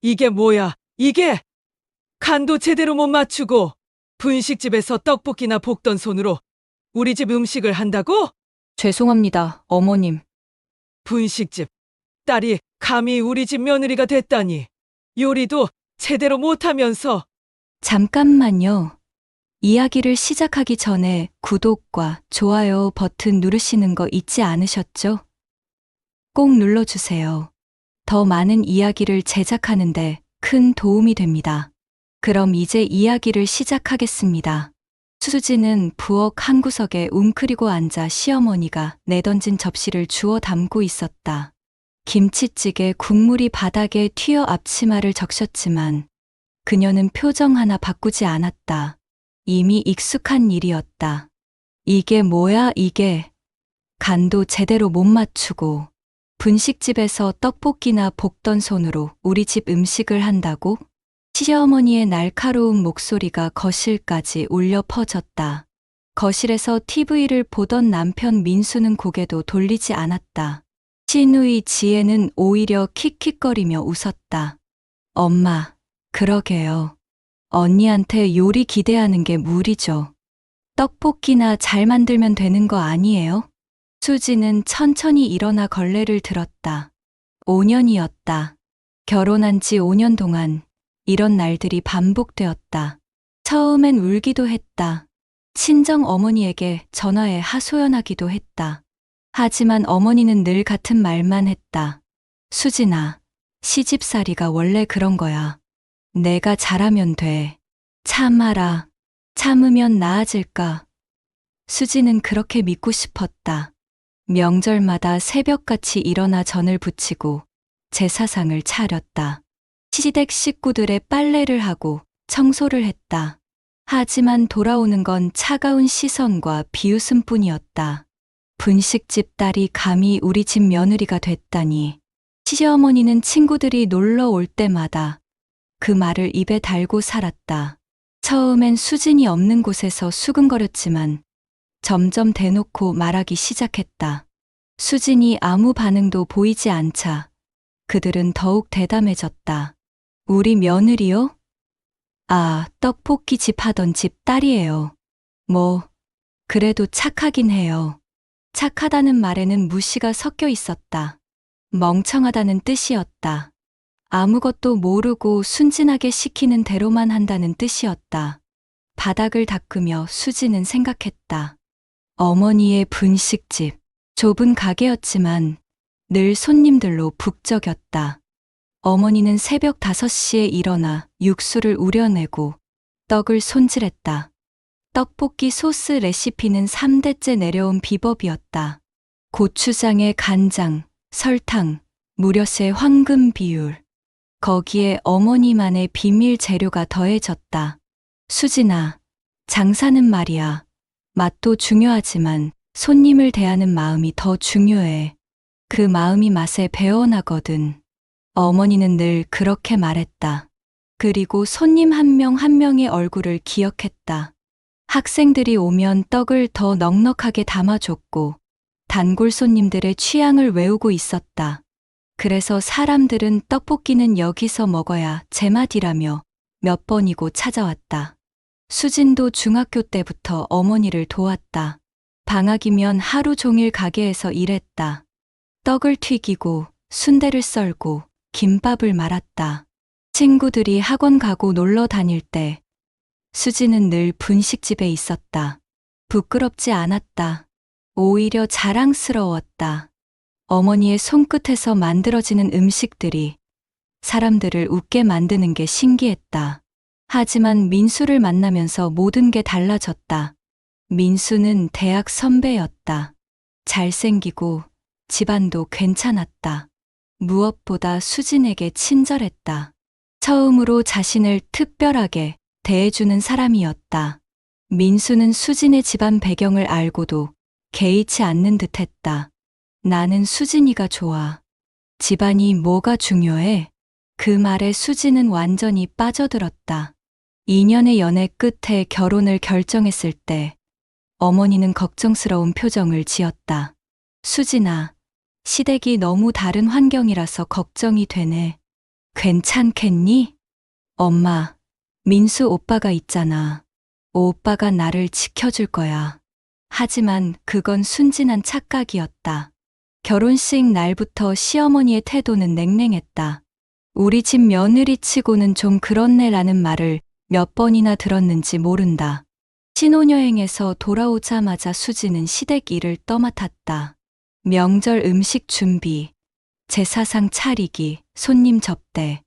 이게 뭐야? 이게 간도 제대로 못 맞추고 분식집에서 떡볶이나 볶던 손으로 우리 집 음식을 한다고? 죄송합니다, 어머님. 분식집 딸이 감히 우리 집 며느리가 됐다니. 요리도 제대로 못하면서. 잠깐만요. 이야기를 시작하기 전에 구독과 좋아요 버튼 누르시는 거 잊지 않으셨죠? 꼭 눌러주세요. 더 많은 이야기를 제작하는데 큰 도움이 됩니다. 그럼 이제 이야기를 시작하겠습니다. 수지는 부엌 한 구석에 웅크리고 앉아 시어머니가 내던진 접시를 주워 담고 있었다. 김치찌개 국물이 바닥에 튀어 앞치마를 적셨지만 그녀는 표정 하나 바꾸지 않았다. 이미 익숙한 일이었다. 이게 뭐야 이게. 간도 제대로 못 맞추고 분식집에서 떡볶이나 볶던 손으로 우리 집 음식을 한다고? 시어머니의 날카로운 목소리가 거실까지 울려 퍼졌다. 거실에서 TV를 보던 남편 민수는 고개도 돌리지 않았다. 시누이 지혜는 오히려 킥킥거리며 웃었다. 엄마, 그러게요. 언니한테 요리 기대하는 게 무리죠. 떡볶이나 잘 만들면 되는 거 아니에요? 수지는 천천히 일어나 걸레를 들었다. 5년이었다. 결혼한 지 5년 동안 이런 날들이 반복되었다. 처음엔 울기도 했다. 친정 어머니에게 전화해 하소연하기도 했다. 하지만 어머니는 늘 같은 말만 했다. 수진아, 시집살이가 원래 그런 거야. 내가 잘하면 돼. 참아라. 참으면 나아질까. 수지는 그렇게 믿고 싶었다. 명절마다 새벽같이 일어나 전을 부치고 제사상을 차렸다. 시댁 식구들의 빨래를 하고 청소를 했다. 하지만 돌아오는 건 차가운 시선과 비웃음뿐이었다. 분식집 딸이 감히 우리 집 며느리가 됐다니. 시어머니는 친구들이 놀러 올 때마다 그 말을 입에 달고 살았다. 처음엔 수진이 없는 곳에서 수근거렸지만 점점 대놓고 말하기 시작했다. 수진이 아무 반응도 보이지 않자 그들은 더욱 대담해졌다. 우리 며느리요? 아, 떡볶이 집 하던 집 딸이에요. 뭐, 그래도 착하긴 해요. 착하다는 말에는 무시가 섞여 있었다. 멍청하다는 뜻이었다. 아무것도 모르고 순진하게 시키는 대로만 한다는 뜻이었다. 바닥을 닦으며 수지는 생각했다. 어머니의 분식집, 좁은 가게였지만 늘 손님들로 북적였다. 어머니는 새벽 5시에 일어나 육수를 우려내고 떡을 손질했다. 떡볶이 소스 레시피는 3대째 내려온 비법이었다. 고추장에 간장, 설탕, 무려세 황금 비율. 거기에 어머니만의 비밀 재료가 더해졌다. 수진아, 장사는 말이야. 맛도 중요하지만 손님을 대하는 마음이 더 중요해. 그 마음이 맛에 배어나거든. 어머니는 늘 그렇게 말했다. 그리고 손님 한 명 한 명의 얼굴을 기억했다. 학생들이 오면 떡을 더 넉넉하게 담아줬고 단골 손님들의 취향을 외우고 있었다. 그래서 사람들은 떡볶이는 여기서 먹어야 제맛이라며 몇 번이고 찾아왔다. 수진도 중학교 때부터 어머니를 도왔다. 방학이면 하루 종일 가게에서 일했다. 떡을 튀기고 순대를 썰고 김밥을 말았다. 친구들이 학원 가고 놀러 다닐 때 수지는 늘 분식집에 있었다. 부끄럽지 않았다. 오히려 자랑스러웠다. 어머니의 손끝에서 만들어지는 음식들이 사람들을 웃게 만드는 게 신기했다. 하지만 민수를 만나면서 모든 게 달라졌다. 민수는 대학 선배였다. 잘생기고 집안도 괜찮았다. 무엇보다 수진에게 친절했다. 처음으로 자신을 특별하게 대해주는 사람이었다. 민수는 수진의 집안 배경을 알고도 개의치 않는 듯했다. 나는 수진이가 좋아. 집안이 뭐가 중요해? 그 말에 수진은 완전히 빠져들었다. 2년의 연애 끝에 결혼을 결정했을 때 어머니는 걱정스러운 표정을 지었다. 수진아, 시댁이 너무 다른 환경이라서 걱정이 되네. 괜찮겠니? 엄마, 민수 오빠가 있잖아. 오빠가 나를 지켜줄 거야. 하지만 그건 순진한 착각이었다. 결혼식 날부터 시어머니의 태도는 냉랭했다. 우리 집 며느리 치고는 좀 그렇네라는 말을 몇 번이나 들었는지 모른다. 신혼여행에서 돌아오자마자 수지는 시댁 일을 떠맡았다. 명절 음식 준비, 제사상 차리기, 손님 접대.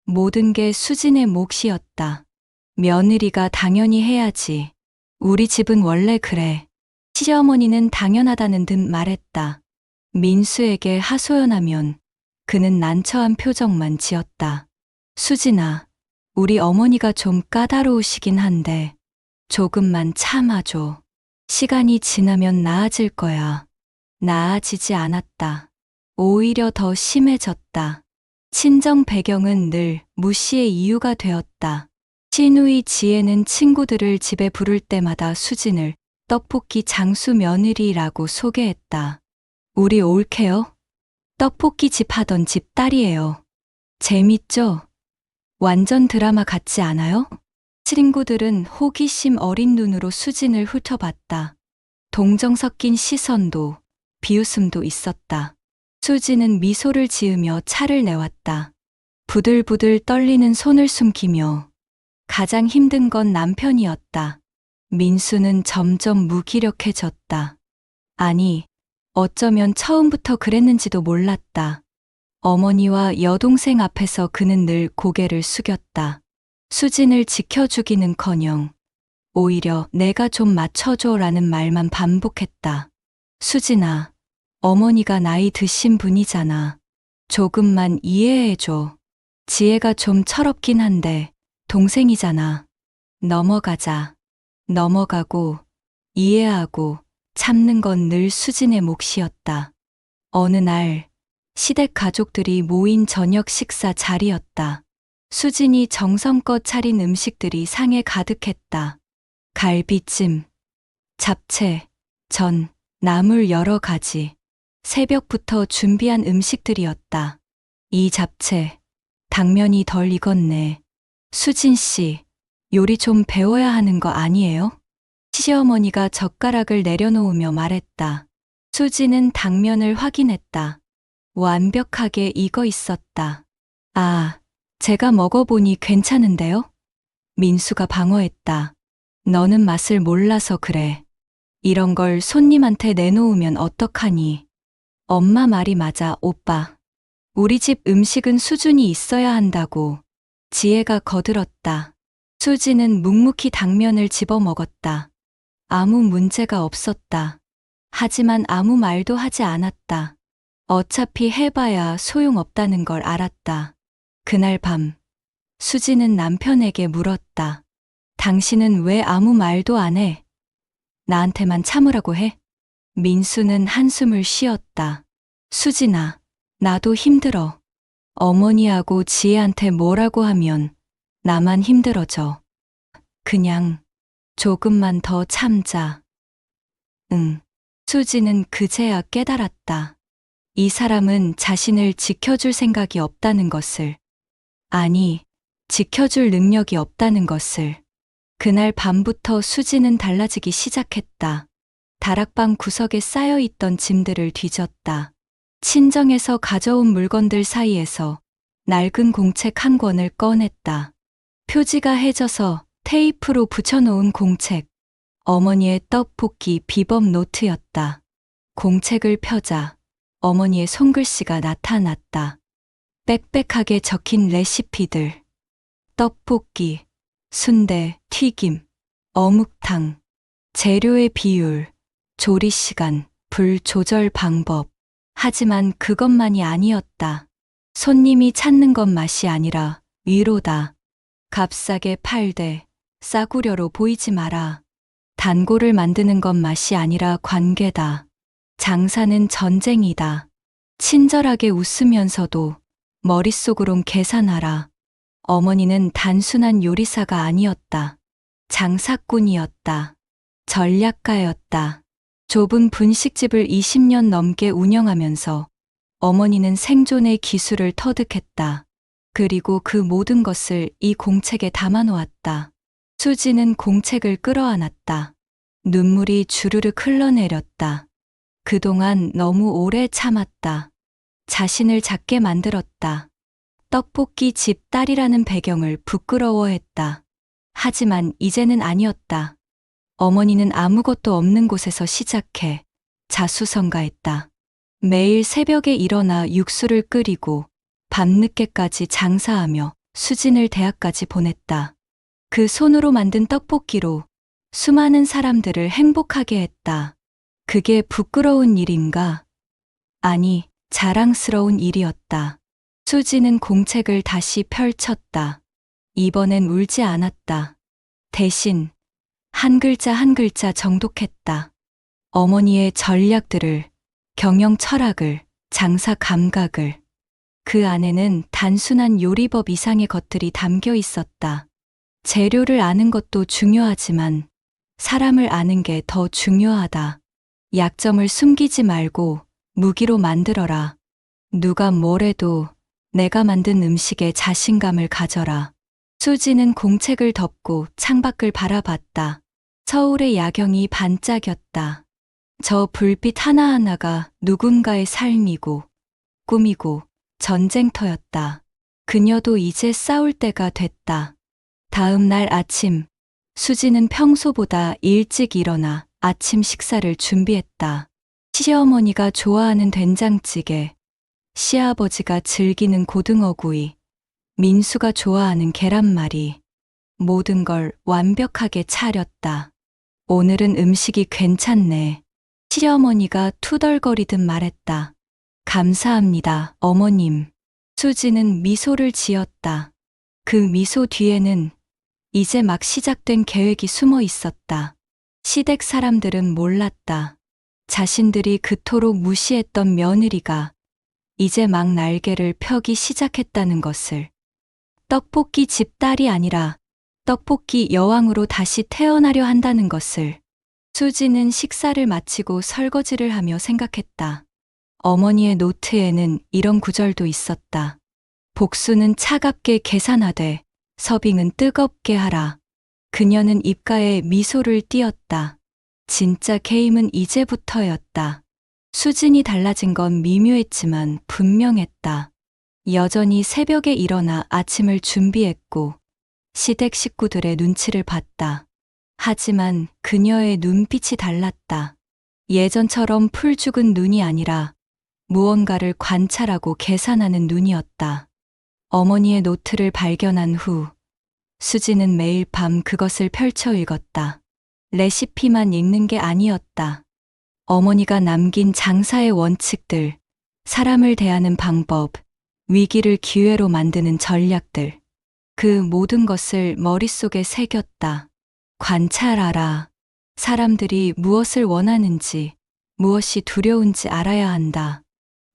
모든 게 수진의 몫이었다. 며느리가 당연히 해야지. 우리 집은 원래 그래. 시어머니는 당연하다는 듯 말했다. 민수에게 하소연하면 그는 난처한 표정만 지었다. 수진아, 우리 어머니가 좀 까다로우시긴 한데 조금만 참아줘. 시간이 지나면 나아질 거야. 나아지지 않았다. 오히려 더 심해졌다. 친정 배경은 늘 무시의 이유가 되었다. 시누이 지혜는 친구들을 집에 부를 때마다 수진을 떡볶이 장수 며느리라고 소개했다. 우리 올케요? 떡볶이 집 하던 집 딸이에요. 재밌죠? 완전 드라마 같지 않아요? 친구들은 호기심 어린 눈으로 수진을 훑어봤다. 동정 섞인 시선도 비웃음도 있었다. 수진은 미소를 지으며 차를 내왔다. 부들부들 떨리는 손을 숨기며 가장 힘든 건 남편이었다. 민수는 점점 무기력해졌다. 아니, 어쩌면 처음부터 그랬는지도 몰랐다. 어머니와 여동생 앞에서 그는 늘 고개를 숙였다. 수진을 지켜주기는커녕 오히려 내가 좀 맞춰줘라는 말만 반복했다. 수진아, 어머니가 나이 드신 분이잖아. 조금만 이해해줘. 지혜가 좀 철없긴 한데 동생이잖아. 넘어가자. 넘어가고 이해하고 참는 건 늘 수진의 몫이었다. 어느 날 시댁 가족들이 모인 저녁 식사 자리였다. 수진이 정성껏 차린 음식들이 상에 가득했다. 갈비찜, 잡채, 전, 나물 여러 가지. 새벽부터 준비한 음식들이었다. 이 잡채, 당면이 덜 익었네. 수진 씨, 요리 좀 배워야 하는 거 아니에요? 시어머니가 젓가락을 내려놓으며 말했다. 수진은 당면을 확인했다. 완벽하게 익어 있었다. 아, 제가 먹어보니 괜찮은데요? 민수가 방어했다. 너는 맛을 몰라서 그래. 이런 걸 손님한테 내놓으면 어떡하니? 엄마 말이 맞아, 오빠. 우리 집 음식은 수준이 있어야 한다고. 지혜가 거들었다. 수지는 묵묵히 당면을 집어 먹었다. 아무 문제가 없었다. 하지만 아무 말도 하지 않았다. 어차피 해봐야 소용없다는 걸 알았다. 그날 밤, 수지는 남편에게 물었다. 당신은 왜 아무 말도 안 해? 나한테만 참으라고 해? 민수는 한숨을 쉬었다. 수진아, 나도 힘들어. 어머니하고 지혜한테 뭐라고 하면 나만 힘들어져. 그냥 조금만 더 참자. 응. 수지는 그제야 깨달았다. 이 사람은 자신을 지켜줄 생각이 없다는 것을. 아니, 지켜줄 능력이 없다는 것을. 그날 밤부터 수지는 달라지기 시작했다. 다락방 구석에 쌓여있던 짐들을 뒤졌다. 친정에서 가져온 물건들 사이에서 낡은 공책 한 권을 꺼냈다. 표지가 해져서 테이프로 붙여놓은 공책. 어머니의 떡볶이 비법 노트였다. 공책을 펴자 어머니의 손글씨가 나타났다. 빽빽하게 적힌 레시피들. 떡볶이, 순대, 튀김, 어묵탕. 재료의 비율, 조리 시간, 불 조절 방법. 하지만 그것만이 아니었다. 손님이 찾는 건 맛이 아니라 위로다. 값싸게 팔되 싸구려로 보이지 마라. 단골을 만드는 건 맛이 아니라 관계다. 장사는 전쟁이다. 친절하게 웃으면서도 머릿속으론 계산하라. 어머니는 단순한 요리사가 아니었다. 장사꾼이었다. 전략가였다. 좁은 분식집을 20년 넘게 운영하면서 어머니는 생존의 기술을 터득했다. 그리고 그 모든 것을 이 공책에 담아놓았다. 수지는 공책을 끌어안았다. 눈물이 주르륵 흘러내렸다. 그동안 너무 오래 참았다. 자신을 작게 만들었다. 떡볶이 집 딸이라는 배경을 부끄러워했다. 하지만 이제는 아니었다. 어머니는 아무것도 없는 곳에서 시작해 자수성가했다. 매일 새벽에 일어나 육수를 끓이고 밤늦게까지 장사하며 수진을 대학까지 보냈다. 그 손으로 만든 떡볶이로 수많은 사람들을 행복하게 했다. 그게 부끄러운 일인가? 아니, 자랑스러운 일이었다. 수지는 공책을 다시 펼쳤다. 이번엔 울지 않았다. 대신 한 글자 한 글자 정독했다. 어머니의 전략들을, 경영 철학을, 장사 감각을. 그 안에는 단순한 요리법 이상의 것들이 담겨 있었다. 재료를 아는 것도 중요하지만 사람을 아는 게 더 중요하다. 약점을 숨기지 말고 무기로 만들어라. 누가 뭐래도 내가 만든 음식에 자신감을 가져라. 수지는 공책을 덮고 창밖을 바라봤다. 서울의 야경이 반짝였다. 저 불빛 하나하나가 누군가의 삶이고 꿈이고 전쟁터였다. 그녀도 이제 싸울 때가 됐다. 다음 날 아침, 수지는 평소보다 일찍 일어나 아침 식사를 준비했다. 시어머니가 좋아하는 된장찌개, 시아버지가 즐기는 고등어구이, 민수가 좋아하는 계란말이, 모든 걸 완벽하게 차렸다. 오늘은 음식이 괜찮네. 시어머니가 투덜거리듯 말했다. 감사합니다, 어머님. 수지는 미소를 지었다. 그 미소 뒤에는 이제 막 시작된 계획이 숨어 있었다. 시댁 사람들은 몰랐다. 자신들이 그토록 무시했던 며느리가 이제 막 날개를 펴기 시작했다는 것을. 떡볶이 집 딸이 아니라 떡볶이 여왕으로 다시 태어나려 한다는 것을. 수지는 식사를 마치고 설거지를 하며 생각했다. 어머니의 노트에는 이런 구절도 있었다. 복수는 차갑게 계산하되 서빙은 뜨겁게 하라. 그녀는 입가에 미소를 띄었다. 진짜 게임은 이제부터였다. 수진이 달라진 건 미묘했지만 분명했다. 여전히 새벽에 일어나 아침을 준비했고 시댁 식구들의 눈치를 봤다. 하지만 그녀의 눈빛이 달랐다. 예전처럼 풀죽은 눈이 아니라 무언가를 관찰하고 계산하는 눈이었다. 어머니의 노트를 발견한 후 수지는 매일 밤 그것을 펼쳐 읽었다. 레시피만 읽는 게 아니었다. 어머니가 남긴 장사의 원칙들, 사람을 대하는 방법, 위기를 기회로 만드는 전략들. 그 모든 것을 머릿속에 새겼다. 관찰하라. 사람들이 무엇을 원하는지, 무엇이 두려운지 알아야 한다.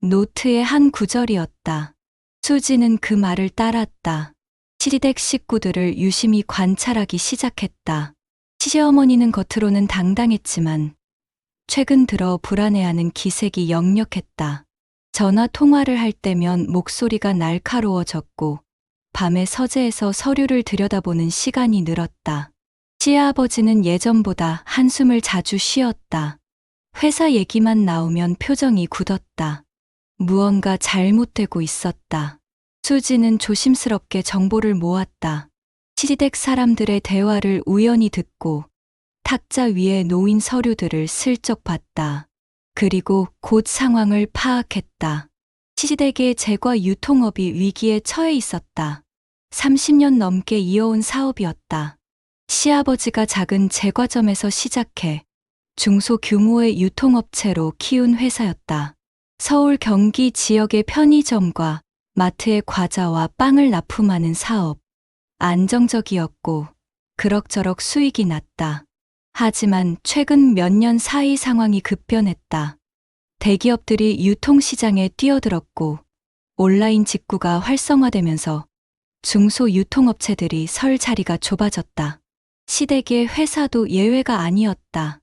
노트의 한 구절이었다. 수지는 그 말을 따랐다. 시댁 식구들을 유심히 관찰하기 시작했다. 시어머니는 겉으로는 당당했지만 최근 들어 불안해하는 기색이 역력했다. 전화 통화를 할 때면 목소리가 날카로워졌고 밤에 서재에서 서류를 들여다보는 시간이 늘었다. 시아버지는 예전보다 한숨을 자주 쉬었다. 회사 얘기만 나오면 표정이 굳었다. 무언가 잘못되고 있었다. 수지는 조심스럽게 정보를 모았다. 시댁 사람들의 대화를 우연히 듣고 탁자 위에 놓인 서류들을 슬쩍 봤다. 그리고 곧 상황을 파악했다. 시댁의 제과 유통업이 위기에 처해 있었다. 30년 넘게 이어온 사업이었다. 시아버지가 작은 제과점에서 시작해 중소규모의 유통업체로 키운 회사였다. 서울 경기 지역의 편의점과 마트에 과자와 빵을 납품하는 사업. 안정적이었고 그럭저럭 수익이 났다. 하지만 최근 몇 년 사이 상황이 급변했다. 대기업들이 유통시장에 뛰어들었고 온라인 직구가 활성화되면서 중소유통업체들이 설 자리가 좁아졌다. 시댁의 회사도 예외가 아니었다.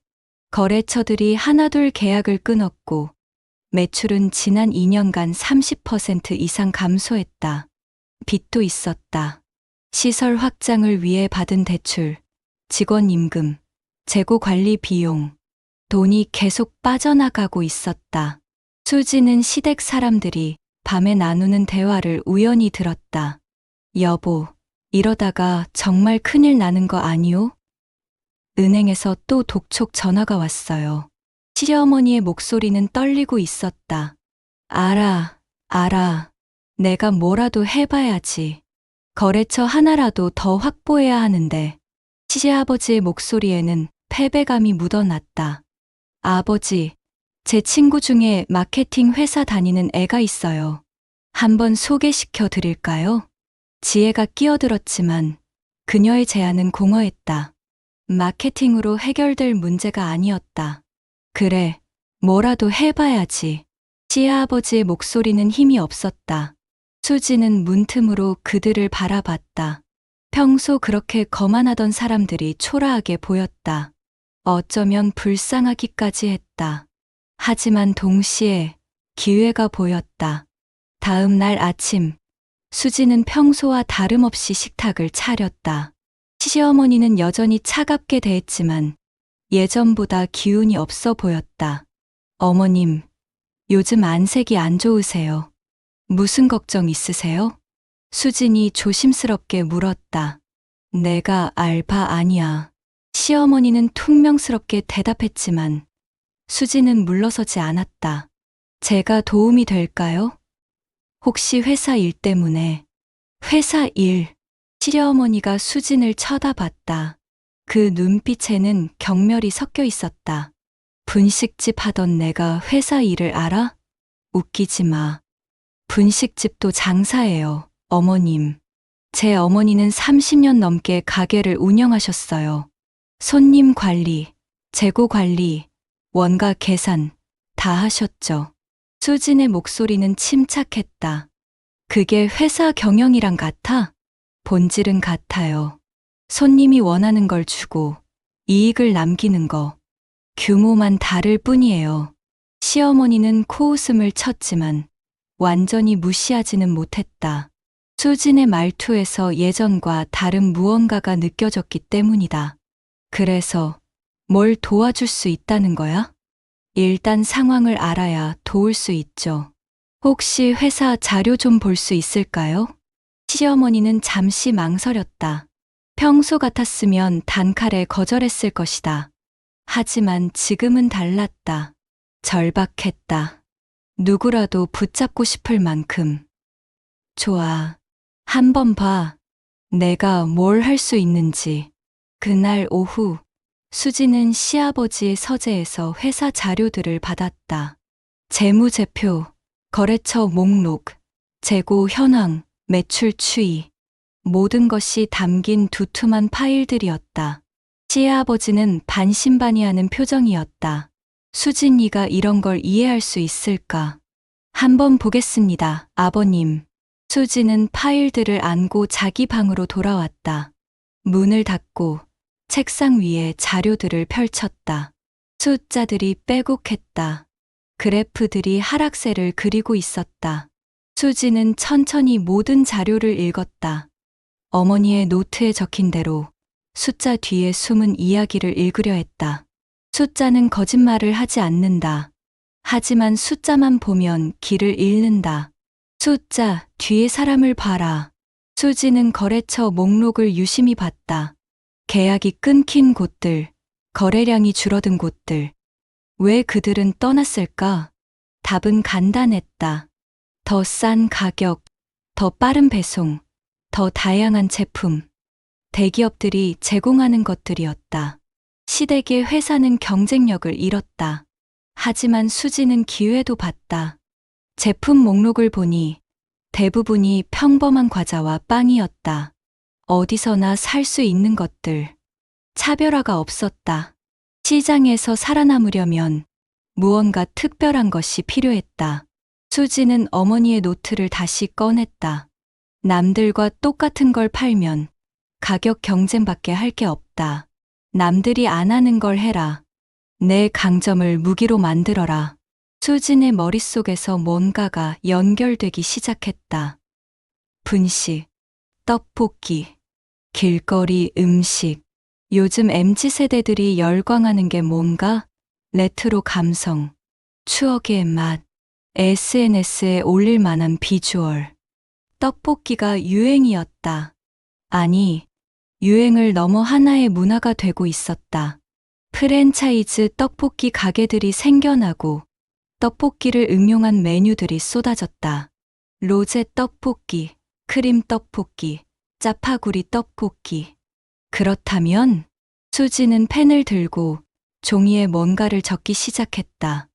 거래처들이 하나둘 계약을 끊었고 매출은 지난 2년간 30% 이상 감소했다. 빚도 있었다. 시설 확장을 위해 받은 대출, 직원 임금, 재고 관리 비용, 돈이 계속 빠져나가고 있었다. 수지는 시댁 사람들이 밤에 나누는 대화를 우연히 들었다. 여보, 이러다가 정말 큰일 나는 거 아니오? 은행에서 또 독촉 전화가 왔어요. 시어머니의 목소리는 떨리고 있었다. 알아. 내가 뭐라도 해봐야지. 거래처 하나라도 더 확보해야 하는데. 시아버지의 목소리에는 패배감이 묻어났다. 아버지, 제 친구 중에 마케팅 회사 다니는 애가 있어요. 한번 소개시켜 드릴까요? 지혜가 끼어들었지만 그녀의 제안은 공허했다. 마케팅으로 해결될 문제가 아니었다. 그래, 뭐라도 해봐야지. 시아버지의 목소리는 힘이 없었다. 수지는 문틈으로 그들을 바라봤다. 평소 그렇게 거만하던 사람들이 초라하게 보였다. 어쩌면 불쌍하기까지 했다. 하지만 동시에 기회가 보였다. 다음 날 아침, 수지는 평소와 다름없이 식탁을 차렸다. 시어머니는 여전히 차갑게 대했지만 예전보다 기운이 없어 보였다. 어머님, 요즘 안색이 안 좋으세요. 무슨 걱정 있으세요? 수진이 조심스럽게 물었다. 내가 알바 아니야. 시어머니는 퉁명스럽게 대답했지만 수지는 물러서지 않았다. 제가 도움이 될까요? 혹시 회사 일 때문에. 회사 일. 시어머니가 수진을 쳐다봤다. 그 눈빛에는 경멸이 섞여 있었다. 분식집 하던 내가 회사 일을 알아? 웃기지 마. 분식집도 장사예요, 어머님. 제 어머니는 30년 넘게 가게를 운영하셨어요. 손님 관리, 재고 관리, 원가 계산 다 하셨죠. 수진의 목소리는 침착했다. 그게 회사 경영이랑 같아? 본질은 같아요. 손님이 원하는 걸 주고 이익을 남기는 거. 규모만 다를 뿐이에요. 시어머니는 코웃음을 쳤지만 완전히 무시하지는 못했다. 수진의 말투에서 예전과 다른 무언가가 느껴졌기 때문이다. 그래서 뭘 도와줄 수 있다는 거야? 일단 상황을 알아야 도울 수 있죠. 혹시 회사 자료 좀 볼 수 있을까요? 시어머니는 잠시 망설였다. 평소 같았으면 단칼에 거절했을 것이다. 하지만 지금은 달랐다. 절박했다. 누구라도 붙잡고 싶을 만큼. 좋아. 한번 봐. 내가 뭘 할 수 있는지. 그날 오후, 수지는 시아버지의 서재에서 회사 자료들을 받았다. 재무제표, 거래처 목록, 재고 현황, 매출 추이. 모든 것이 담긴 두툼한 파일들이었다. 시아버지는 반신반의하는 표정이었다. 수진이가 이런 걸 이해할 수 있을까? 한번 보겠습니다, 아버님. 수지는 파일들을 안고 자기 방으로 돌아왔다. 문을 닫고 책상 위에 자료들을 펼쳤다. 숫자들이 빼곡했다. 그래프들이 하락세를 그리고 있었다. 수지는 천천히 모든 자료를 읽었다. 어머니의 노트에 적힌 대로 숫자 뒤에 숨은 이야기를 읽으려 했다. 숫자는 거짓말을 하지 않는다. 하지만 숫자만 보면 길을 잃는다. 숫자 뒤에 사람을 봐라. 수지는 거래처 목록을 유심히 봤다. 계약이 끊긴 곳들, 거래량이 줄어든 곳들. 왜 그들은 떠났을까? 답은 간단했다. 더 싼 가격, 더 빠른 배송, 더 다양한 제품. 대기업들이 제공하는 것들이었다. 시댁의 회사는 경쟁력을 잃었다. 하지만 수지는 기회도 봤다. 제품 목록을 보니 대부분이 평범한 과자와 빵이었다. 어디서나 살 수 있는 것들. 차별화가 없었다. 시장에서 살아남으려면 무언가 특별한 것이 필요했다. 수지는 어머니의 노트를 다시 꺼냈다. 남들과 똑같은 걸 팔면 가격 경쟁밖에 할 게 없다. 남들이 안 하는 걸 해라. 내 강점을 무기로 만들어라. 수진의 머릿속에서 뭔가가 연결되기 시작했다. 분식, 떡볶이, 길거리 음식. 요즘 MZ세대들이 열광하는 게 뭔가? 레트로 감성, 추억의 맛, SNS에 올릴 만한 비주얼. 떡볶이가 유행이었다. 아니, 유행을 넘어 하나의 문화가 되고 있었다. 프랜차이즈 떡볶이 가게들이 생겨나고 떡볶이를 응용한 메뉴들이 쏟아졌다. 로제 떡볶이, 크림 떡볶이, 짜파구리 떡볶이. 그렇다면 수지는 펜을 들고 종이에 뭔가를 적기 시작했다.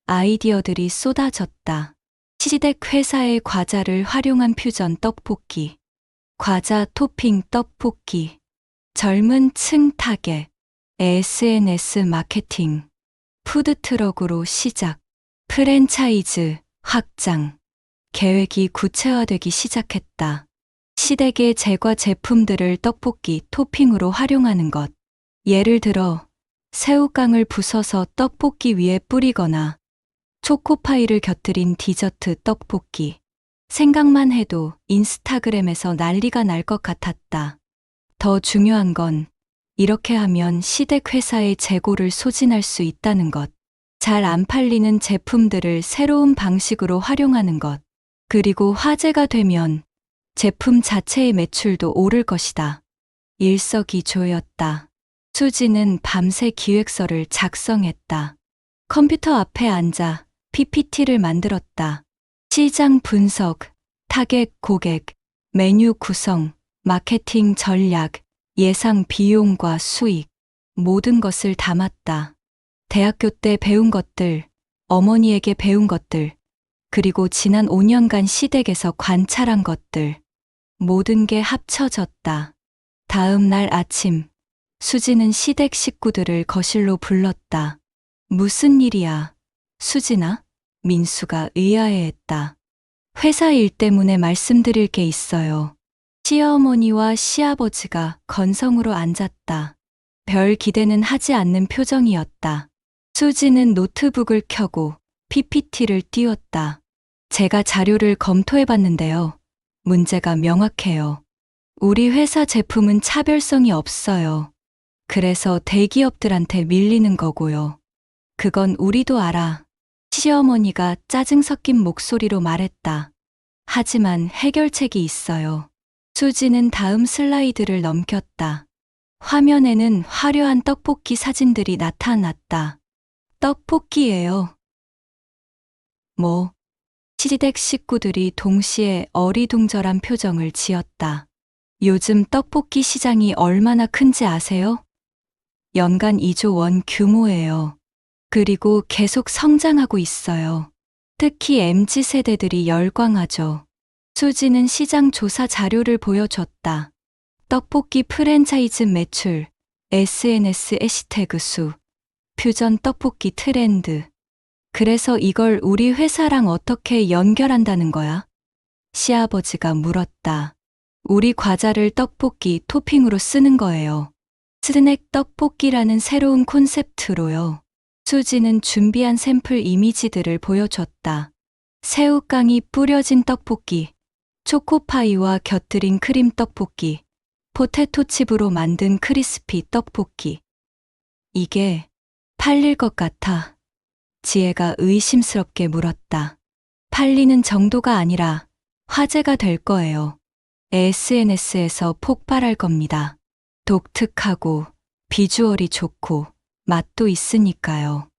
아이디어들이 쏟아졌다. 시댁 회사의 과자를 활용한 퓨전 떡볶이, 과자 토핑 떡볶이, 젊은 층 타겟, SNS 마케팅, 푸드트럭으로 시작, 프랜차이즈 확장, 계획이 구체화되기 시작했다. 시댁의 제과 제품들을 떡볶이 토핑으로 활용하는 것. 예를 들어 새우깡을 부숴서 떡볶이 위에 뿌리거나 초코파이를 곁들인 디저트 떡볶이. 생각만 해도 인스타그램에서 난리가 날 것 같았다. 더 중요한 건 이렇게 하면 시댁 회사의 재고를 소진할 수 있다는 것. 잘 안 팔리는 제품들을 새로운 방식으로 활용하는 것. 그리고 화제가 되면 제품 자체의 매출도 오를 것이다. 일석이조였다. 수지는 밤새 기획서를 작성했다. 컴퓨터 앞에 앉아 PPT를 만들었다. 시장 분석, 타겟 고객, 메뉴 구성, 마케팅 전략, 예상 비용과 수익, 모든 것을 담았다. 대학교 때 배운 것들, 어머니에게 배운 것들, 그리고 지난 5년간 시댁에서 관찰한 것들, 모든 게 합쳐졌다. 다음 날 아침, 수지는 시댁 식구들을 거실로 불렀다. 무슨 일이야? 수진아? 민수가 의아해했다. 회사 일 때문에 말씀드릴 게 있어요. 시어머니와 시아버지가 건성으로 앉았다. 별 기대는 하지 않는 표정이었다. 수지는 노트북을 켜고 PPT를 띄웠다. 제가 자료를 검토해봤는데요. 문제가 명확해요. 우리 회사 제품은 차별성이 없어요. 그래서 대기업들한테 밀리는 거고요. 그건 우리도 알아. 시어머니가 짜증 섞인 목소리로 말했다. 하지만 해결책이 있어요. 수지는 다음 슬라이드를 넘겼다. 화면에는 화려한 떡볶이 사진들이 나타났다. 떡볶이예요. 뭐? 시댁 식구들이 동시에 어리둥절한 표정을 지었다. 요즘 떡볶이 시장이 얼마나 큰지 아세요? 연간 2조 원 규모예요. 그리고 계속 성장하고 있어요. 특히 MZ세대들이 열광하죠. 수지는 시장 조사 자료를 보여줬다. 떡볶이 프랜차이즈 매출, SNS 해시태그 수, 퓨전 떡볶이 트렌드. 그래서 이걸 우리 회사랑 어떻게 연결한다는 거야? 시아버지가 물었다. 우리 과자를 떡볶이 토핑으로 쓰는 거예요. 스낵 떡볶이라는 새로운 콘셉트로요. 수지는 준비한 샘플 이미지들을 보여줬다. 새우깡이 뿌려진 떡볶이, 초코파이와 곁들인 크림 떡볶이, 포테토칩으로 만든 크리스피 떡볶이. 이게 팔릴 것 같아. 지혜가 의심스럽게 물었다. 팔리는 정도가 아니라 화제가 될 거예요. SNS에서 폭발할 겁니다. 독특하고 비주얼이 좋고 맛도 있으니까요.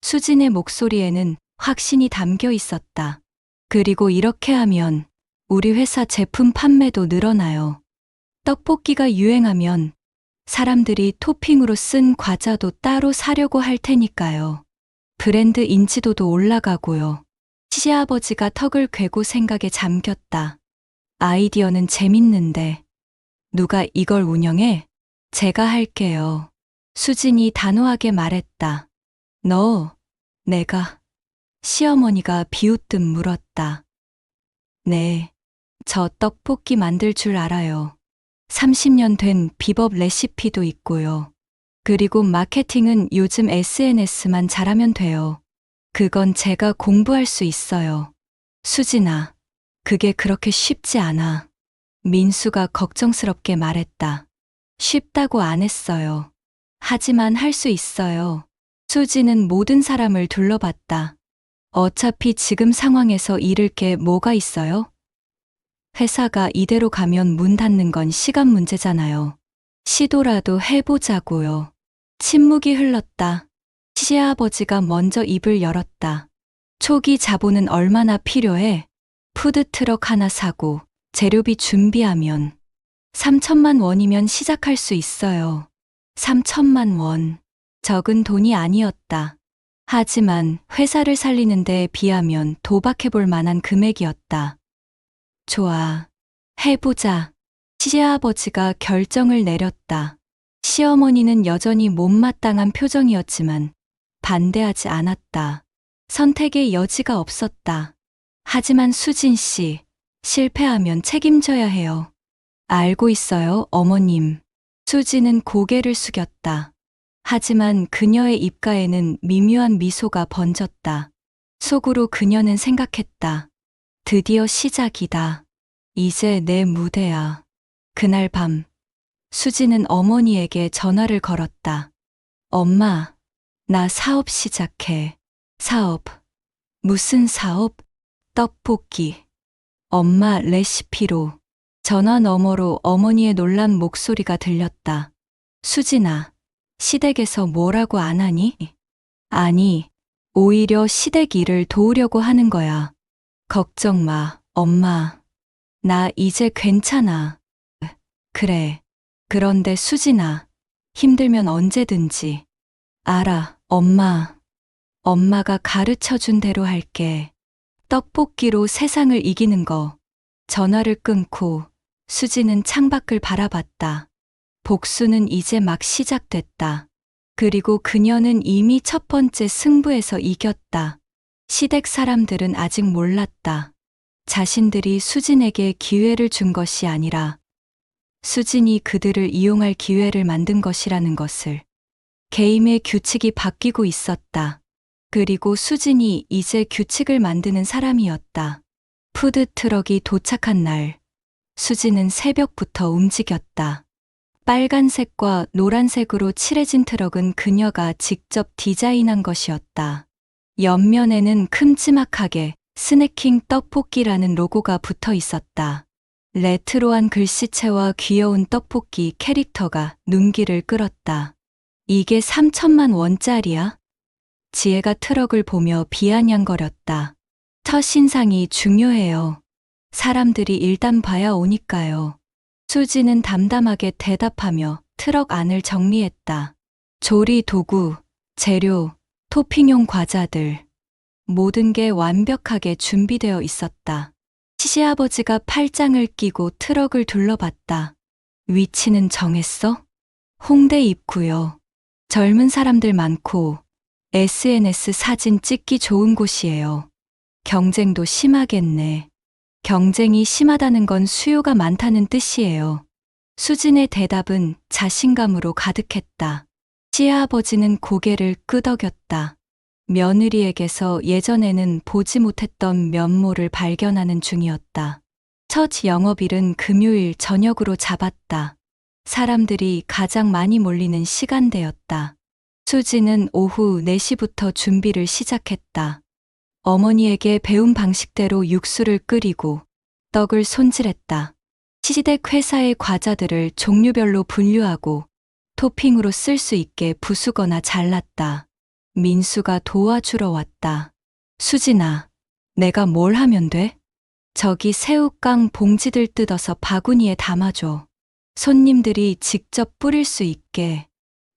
수진의 목소리에는 확신이 담겨 있었다. 그리고 이렇게 하면 우리 회사 제품 판매도 늘어나요. 떡볶이가 유행하면 사람들이 토핑으로 쓴 과자도 따로 사려고 할 테니까요. 브랜드 인지도도 올라가고요. 시아버지가 턱을 괴고 생각에 잠겼다. 아이디어는 재밌는데 누가 이걸 운영해? 제가 할게요. 수진이 단호하게 말했다. 너, 내가. 시어머니가 비웃듯 물었다. 네, 저 떡볶이 만들 줄 알아요. 30년 된 비법 레시피도 있고요. 그리고 마케팅은 요즘 SNS만 잘하면 돼요. 그건 제가 공부할 수 있어요. 수진아, 그게 그렇게 쉽지 않아. 민수가 걱정스럽게 말했다. 쉽다고 안 했어요. 하지만 할 수 있어요. 수지는 모든 사람을 둘러봤다. 어차피 지금 상황에서 잃을 게 뭐가 있어요? 회사가 이대로 가면 문 닫는 건 시간 문제잖아요. 시도라도 해보자고요. 침묵이 흘렀다. 시아버지가 먼저 입을 열었다. 초기 자본은 얼마나 필요해? 푸드트럭 하나 사고 재료비 준비하면 3천만 원이면 시작할 수 있어요. 3천만 원. 적은 돈이 아니었다. 하지만 회사를 살리는 데에 비하면 도박해볼 만한 금액이었다. 좋아. 해보자. 시아버지가 결정을 내렸다. 시어머니는 여전히 못마땅한 표정이었지만 반대하지 않았다. 선택의 여지가 없었다. 하지만 수진 씨, 실패하면 책임져야 해요. 알고 있어요, 어머님. 수지는 고개를 숙였다. 하지만 그녀의 입가에는 미묘한 미소가 번졌다. 속으로 그녀는 생각했다. 드디어 시작이다. 이제 내 무대야. 그날 밤, 수지는 어머니에게 전화를 걸었다. 엄마, 나 사업 시작해. 사업. 무슨 사업? 떡볶이. 엄마 레시피로. 전화 너머로 어머니의 놀란 목소리가 들렸다. 수진아, 시댁에서 뭐라고 안 하니? 아니, 오히려 시댁 일을 도우려고 하는 거야. 걱정 마, 엄마. 나 이제 괜찮아. 그래. 그런데 수진아, 힘들면 언제든지. 알아, 엄마. 엄마가 가르쳐 준 대로 할게. 떡볶이로 세상을 이기는 거. 전화를 끊고 수지는 창밖을 바라봤다. 복수는 이제 막 시작됐다. 그리고 그녀는 이미 첫 번째 승부에서 이겼다. 시댁 사람들은 아직 몰랐다. 자신들이 수진에게 기회를 준 것이 아니라 수진이 그들을 이용할 기회를 만든 것이라는 것을. 게임의 규칙이 바뀌고 있었다. 그리고 수진이 이제 규칙을 만드는 사람이었다. 푸드트럭이 도착한 날, 수진은 새벽부터 움직였다. 빨간색과 노란색으로 칠해진 트럭은 그녀가 직접 디자인한 것이었다. 옆면에는 큼지막하게 스낵킹 떡볶이라는 로고가 붙어 있었다. 레트로한 글씨체와 귀여운 떡볶이 캐릭터가 눈길을 끌었다. 이게 3천만 원짜리야? 지혜가 트럭을 보며 비아냥거렸다. 첫 신상이 중요해요. 사람들이 일단 봐야 오니까요. 수지는 담담하게 대답하며 트럭 안을 정리했다. 조리 도구, 재료, 토핑용 과자들. 모든 게 완벽하게 준비되어 있었다. 시아버지가 팔짱을 끼고 트럭을 둘러봤다. 위치는 정했어? 홍대 입구요. 젊은 사람들 많고 SNS 사진 찍기 좋은 곳이에요. 경쟁도 심하겠네. 경쟁이 심하다는 건 수요가 많다는 뜻이에요. 수진의 대답은 자신감으로 가득했다. 시아버지는 고개를 끄덕였다. 며느리에게서 예전에는 보지 못했던 면모를 발견하는 중이었다. 첫 영업일은 금요일 저녁으로 잡았다. 사람들이 가장 많이 몰리는 시간대였다. 수지는 오후 4시부터 준비를 시작했다. 어머니에게 배운 방식대로 육수를 끓이고 떡을 손질했다. 시댁 회사의 과자들을 종류별로 분류하고 토핑으로 쓸 수 있게 부수거나 잘랐다. 민수가 도와주러 왔다. 수진아, 내가 뭘 하면 돼? 저기 새우깡 봉지들 뜯어서 바구니에 담아줘. 손님들이 직접 뿌릴 수 있게.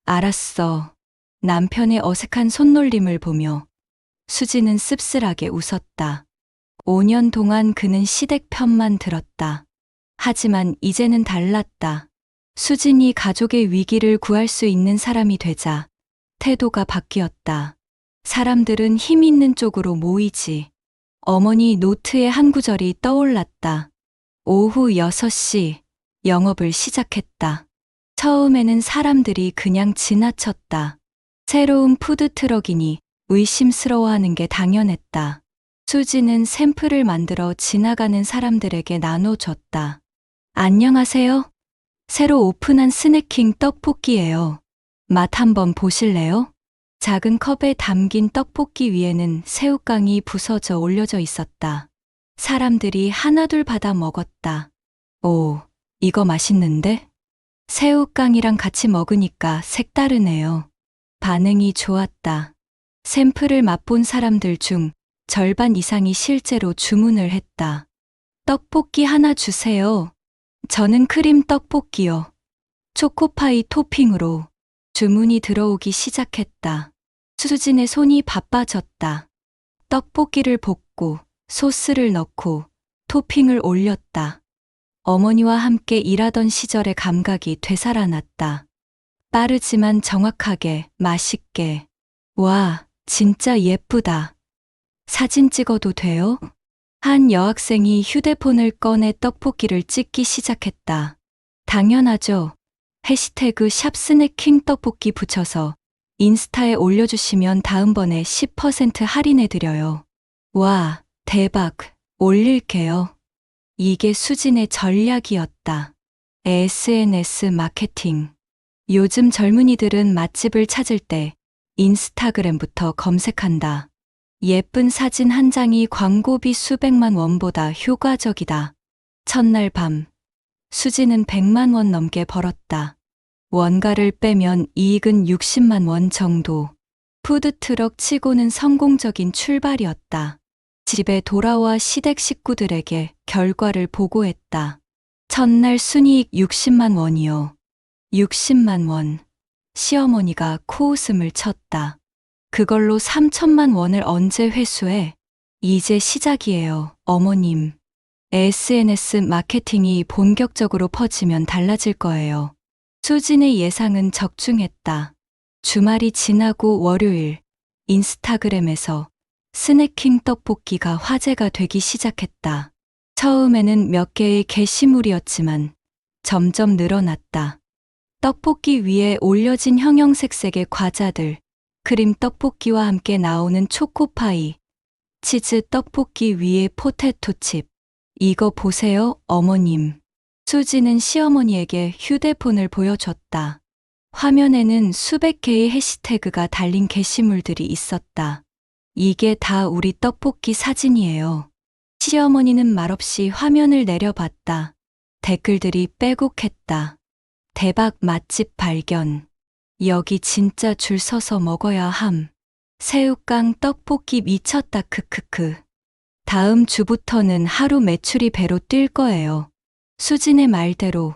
알았어. 남편의 어색한 손놀림을 보며 수지는 씁쓸하게 웃었다. 5년 동안 그는 시댁 편만 들었다. 하지만 이제는 달랐다. 수진이 가족의 위기를 구할 수 있는 사람이 되자 태도가 바뀌었다. 사람들은 힘 있는 쪽으로 모이지. 어머니 노트의 한 구절이 떠올랐다. 오후 6시 영업을 시작했다. 처음에는 사람들이 그냥 지나쳤다. 새로운 푸드트럭이니 의심스러워하는 게 당연했다. 수지는 샘플을 만들어 지나가는 사람들에게 나눠줬다. 안녕하세요. 새로 오픈한 스낵킹 떡볶이예요. 맛 한번 보실래요? 작은 컵에 담긴 떡볶이 위에는 새우깡이 부서져 올려져 있었다. 사람들이 하나둘 받아 먹었다. 오, 이거 맛있는데? 새우깡이랑 같이 먹으니까 색다르네요. 반응이 좋았다. 샘플을 맛본 사람들 중 절반 이상이 실제로 주문을 했다. 떡볶이 하나 주세요. 저는 크림 떡볶이요. 초코파이 토핑으로. 주문이 들어오기 시작했다. 수진의 손이 바빠졌다. 떡볶이를 볶고 소스를 넣고 토핑을 올렸다. 어머니와 함께 일하던 시절의 감각이 되살아났다. 빠르지만 정확하게, 맛있게. 와, 진짜 예쁘다. 사진 찍어도 돼요? 한 여학생이 휴대폰을 꺼내 떡볶이를 찍기 시작했다. 당연하죠. 해시태그 샵스낵킹 떡볶이 붙여서 인스타에 올려주시면 다음번에 10% 할인해드려요. 와, 대박. 올릴게요. 이게 수진의 전략이었다. SNS 마케팅. 요즘 젊은이들은 맛집을 찾을 때 인스타그램부터 검색한다. 예쁜 사진 한 장이 광고비 수백만 원보다 효과적이다. 첫날 밤, 수지는 100만 원 넘게 벌었다. 원가를 빼면 이익은 60만 원 정도. 푸드트럭 치고는 성공적인 출발이었다. 집에 돌아와 시댁 식구들에게 결과를 보고했다. 첫날 순이익 60만 원이요. 60만 원. 시어머니가 코웃음을 쳤다. 그걸로 3천만 원을 언제 회수해? 이제 시작이에요, 어머님. SNS 마케팅이 본격적으로 퍼지면 달라질 거예요. 수진의 예상은 적중했다. 주말이 지나고 월요일, 인스타그램에서 스낵킹 떡볶이가 화제가 되기 시작했다. 처음에는 몇 개의 게시물이었지만 점점 늘어났다. 떡볶이 위에 올려진 형형색색의 과자들, 크림 떡볶이와 함께 나오는 초코파이, 치즈 떡볶이 위에 포테토칩. 이거 보세요, 어머님. 수지는 시어머니에게 휴대폰을 보여줬다. 화면에는 수백 개의 해시태그가 달린 게시물들이 있었다. 이게 다 우리 떡볶이 사진이에요. 시어머니는 말없이 화면을 내려봤다. 댓글들이 빼곡했다. 대박 맛집 발견. 여기 진짜 줄 서서 먹어야 함. 새우깡 떡볶이 미쳤다 크크크. 다음 주부터는 하루 매출이 배로 뛸 거예요. 수진의 말대로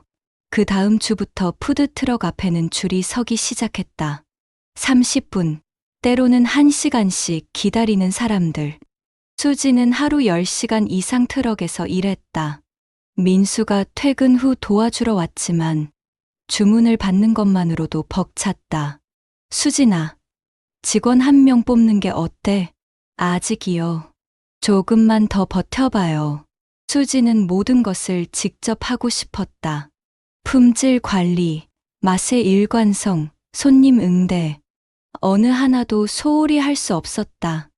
그 다음 주부터 푸드트럭 앞에는 줄이 서기 시작했다. 30분, 때로는 1시간씩 기다리는 사람들. 수진은 하루 10시간 이상 트럭에서 일했다. 민수가 퇴근 후 도와주러 왔지만 주문을 받는 것만으로도 벅찼다. 수진아, 직원 1명 뽑는 게 어때? 아직이요. 조금만 더 버텨봐요. 수지는 모든 것을 직접 하고 싶었다. 품질 관리, 맛의 일관성, 손님 응대. 어느 하나도 소홀히 할 수 없었다.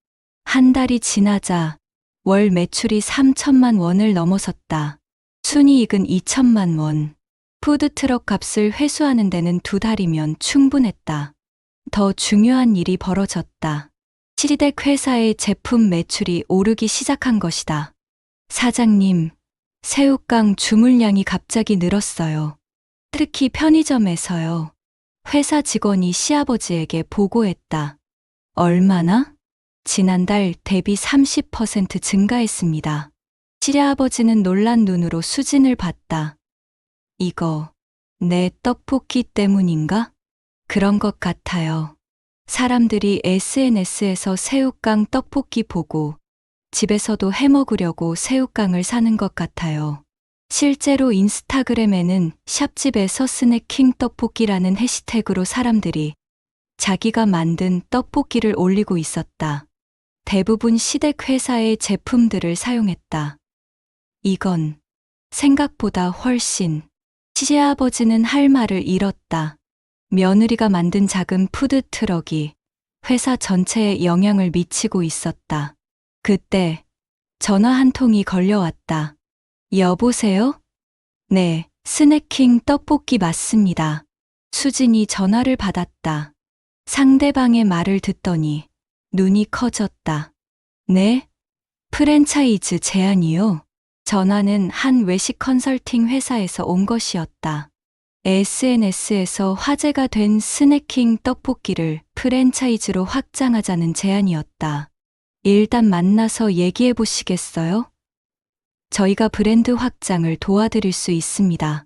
한 달이 지나자 월 매출이 3천만 원을 넘어섰다. 순이익은 2천만 원. 푸드트럭 값을 회수하는 데는 2달이면 충분했다. 더 중요한 일이 벌어졌다. 시댁 회사의 제품 매출이 오르기 시작한 것이다. 사장님, 새우깡 주물량이 갑자기 늘었어요. 특히 편의점에서요. 회사 직원이 시아버지에게 보고했다. 얼마나? 지난달 대비 30% 증가했습니다. 시아버지는 놀란 눈으로 수진을 봤다. 이거 내 떡볶이 때문인가? 그런 것 같아요. 사람들이 SNS에서 새우깡 떡볶이 보고 집에서도 해 먹으려고 새우깡을 사는 것 같아요. 실제로 인스타그램에는 샵집에서 스낵킹 떡볶이라는 해시태그로 사람들이 자기가 만든 떡볶이를 올리고 있었다. 대부분 시댁 회사의 제품들을 사용했다. 이건 생각보다 훨씬. 시아버지는 할 말을 잃었다. 며느리가 만든 작은 푸드트럭이 회사 전체에 영향을 미치고 있었다. 그때 전화 한 통이 걸려왔다. 여보세요? 네, 스낵킹 떡볶이 맞습니다. 수진이 전화를 받았다. 상대방의 말을 듣더니 눈이 커졌다. 네? 프랜차이즈 제안이요? 전화는 한 외식 컨설팅 회사에서 온 것이었다. SNS에서 화제가 된 스낵킹 떡볶이를 프랜차이즈로 확장하자는 제안이었다. 일단 만나서 얘기해 보시겠어요? 저희가 브랜드 확장을 도와드릴 수 있습니다.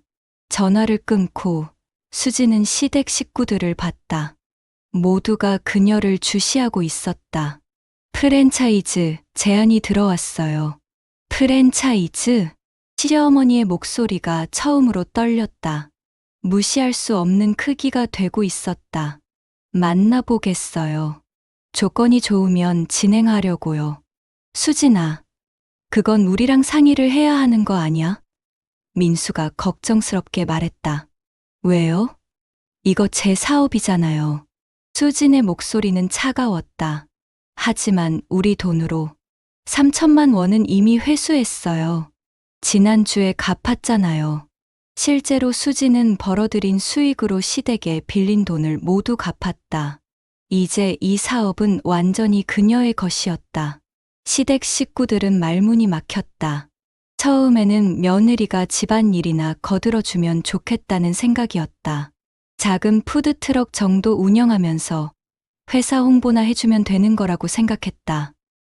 전화를 끊고 수지는 시댁 식구들을 봤다. 모두가 그녀를 주시하고 있었다. 프랜차이즈 제안이 들어왔어요. 프랜차이즈? 시어머니의 목소리가 처음으로 떨렸다. 무시할 수 없는 크기가 되고 있었다. 만나보겠어요. 조건이 좋으면 진행하려고요. 수진아, 그건 우리랑 상의를 해야 하는 거 아니야? 민수가 걱정스럽게 말했다. 왜요? 이거 제 사업이잖아요. 수진의 목소리는 차가웠다. 하지만 우리 돈으로 3천만 원은 이미 회수했어요. 지난주에 갚았잖아요. 실제로 수지는 벌어들인 수익으로 시댁에 빌린 돈을 모두 갚았다. 이제 이 사업은 완전히 그녀의 것이었다. 시댁 식구들은 말문이 막혔다. 처음에는 며느리가 집안일이나 거들어주면 좋겠다는 생각이었다. 작은 푸드트럭 정도 운영하면서 회사 홍보나 해주면 되는 거라고 생각했다.